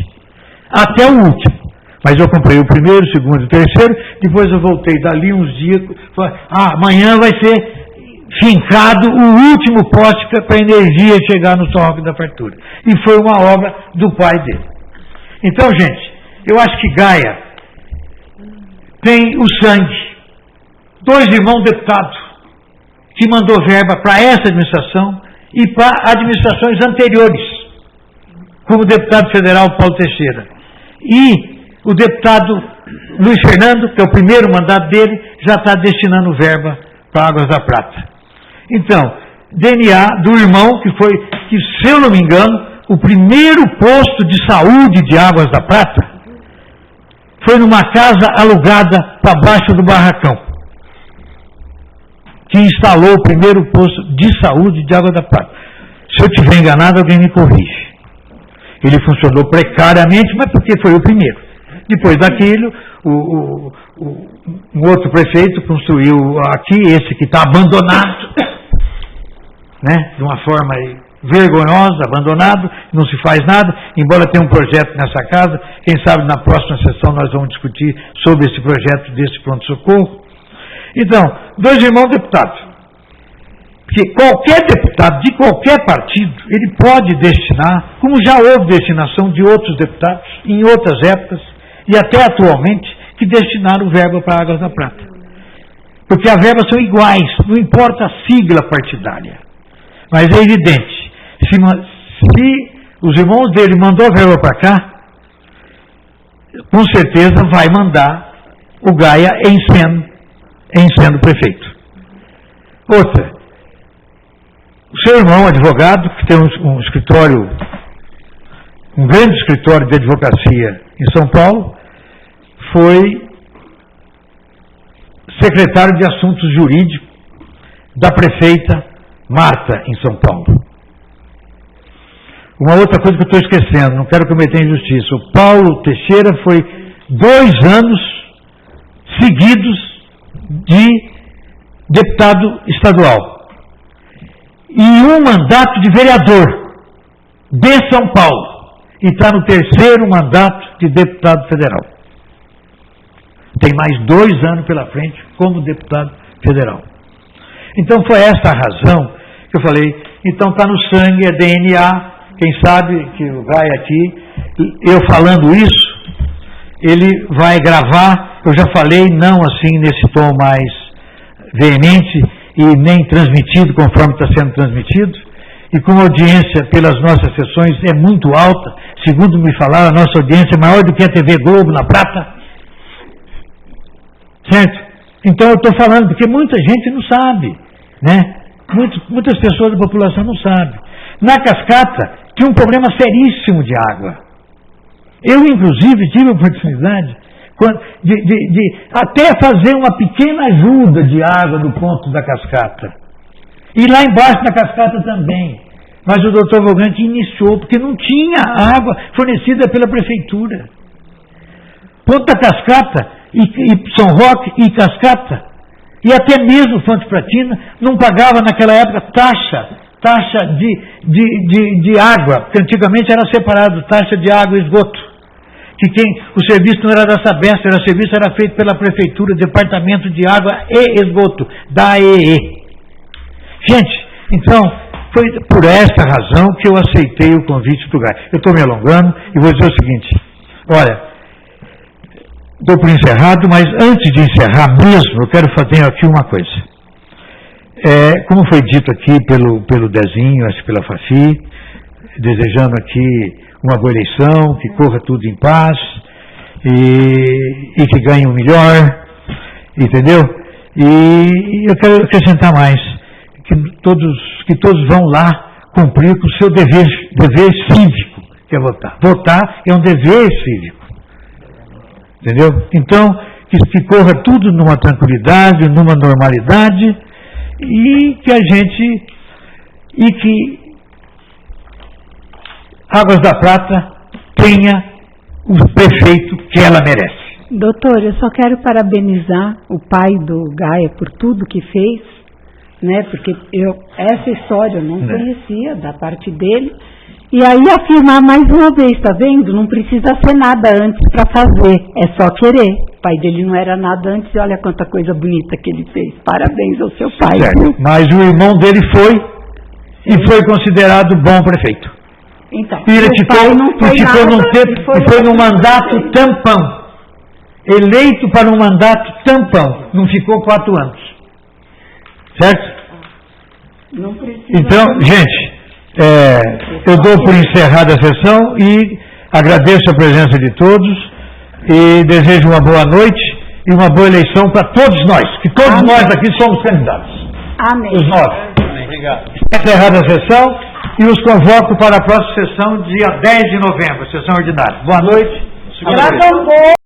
até o último. Mas eu comprei o primeiro, o segundo e o terceiro, depois eu voltei dali uns dias, falei, amanhã vai ser fincado o último poste para a energia chegar no São Roque da Fartura. E foi uma obra do pai dele. Então, gente, eu acho que Gaia tem o sangue. 2 irmãos deputados que mandou verba para essa administração e para administrações anteriores, como o deputado federal Paulo Teixeira. E o deputado Luiz Fernando, que é o primeiro mandato dele, já está destinando verba para Águas da Prata. Então, DNA do irmão, que, se eu não me engano, o primeiro posto de saúde de Águas da Prata foi numa casa alugada para baixo do barracão. que instalou o primeiro posto de saúde de Água da Prata. Se eu estiver enganado, alguém me corrige. Ele funcionou precariamente, mas porque foi o primeiro. Depois daquilo, um outro prefeito construiu aqui, esse que está abandonado, né, de uma forma vergonhosa, abandonado, não se faz nada, embora tenha um projeto nessa casa. Quem sabe na próxima sessão nós vamos discutir sobre esse projeto desse pronto-socorro. Então, 2 irmãos deputados. Porque qualquer deputado de qualquer partido, ele pode destinar, como já houve destinação de outros deputados, em outras épocas, e até atualmente, que destinaram verba para Águas da Prata. Porque as verbas são iguais, não importa a sigla partidária. Mas é evidente, se os irmãos dele mandou a verba para cá, com certeza vai mandar o Gaia em sendo prefeito. Outra, o seu irmão, advogado, que tem um escritório, um grande escritório de advocacia em São Paulo, foi secretário de Assuntos Jurídicos da prefeita Marta, em São Paulo. Uma outra coisa que eu estou esquecendo, não quero cometer injustiça. O Paulo Teixeira foi 2 anos seguidos de deputado estadual. E um mandato de vereador de São Paulo. E está no 3º mandato de deputado federal. Tem mais 2 anos pela frente como deputado federal. Então foi essa a razão que eu falei, então está no sangue, é DNA, quem sabe que o Gaia aqui, eu falando isso, ele vai gravar, eu já falei, não assim nesse tom mais veemente, e nem transmitido conforme está sendo transmitido, e como a audiência pelas nossas sessões é muito alta, segundo me falaram, a nossa audiência é maior do que a TV Globo na Prata, certo? Então eu estou falando, porque muita gente não sabe, né? Muitas pessoas da população não sabem. Na cascata tinha um problema seríssimo de água. Eu, inclusive, tive a oportunidade de até fazer uma pequena ajuda de água no ponto da cascata. E lá embaixo da cascata também. Mas o doutor Vogante iniciou, porque não tinha água fornecida pela prefeitura. Ponto da cascata, e São Roque e cascata, e até mesmo Fonte Pratina, não pagava naquela época taxa de água, porque antigamente era separado taxa de água e esgoto. Que o serviço não era da Sabesp, o serviço era feito pela Prefeitura, Departamento de Água e Esgoto, da AEE. Gente, então, foi por essa razão que eu aceitei o convite do Gaia. Eu estou me alongando e vou dizer o seguinte, olha, dou por encerrado, mas antes de encerrar mesmo, eu quero fazer aqui uma coisa. Como foi dito aqui pelo Dezinho, pela Fafi, desejando aqui uma boa eleição, que corra tudo em paz e que ganhe o melhor, entendeu? E eu quero acrescentar mais, que todos vão lá cumprir com o seu dever cívico, que é votar. Votar é um dever cívico, entendeu? Então, que corra tudo numa tranquilidade, numa normalidade, e que Águas da Prata tenha o prefeito que ela merece. Doutor, eu só quero parabenizar o pai do Gaia por tudo que fez, né? Porque essa história eu não conhecia da parte dele. E aí afirmar mais uma vez, tá vendo? Não precisa ser nada antes para fazer, é só querer. O pai dele não era nada antes e olha quanta coisa bonita que ele fez. Parabéns ao seu pai. Certo. Mas o irmão dele foi considerado bom prefeito. Então, e ele foi num mandato tampão. Eleito para um mandato tampão. Não ficou 4 anos. Certo? Não precisa. Então, gente, eu dou por encerrada a sessão e agradeço a presença de todos e desejo uma boa noite e uma boa eleição para todos nós, que todos nós aqui somos candidatos. Amém. Os 9. Obrigado. Encerrada a sessão e os convoco para a próxima sessão, dia 10 de novembro, sessão ordinária. Boa noite.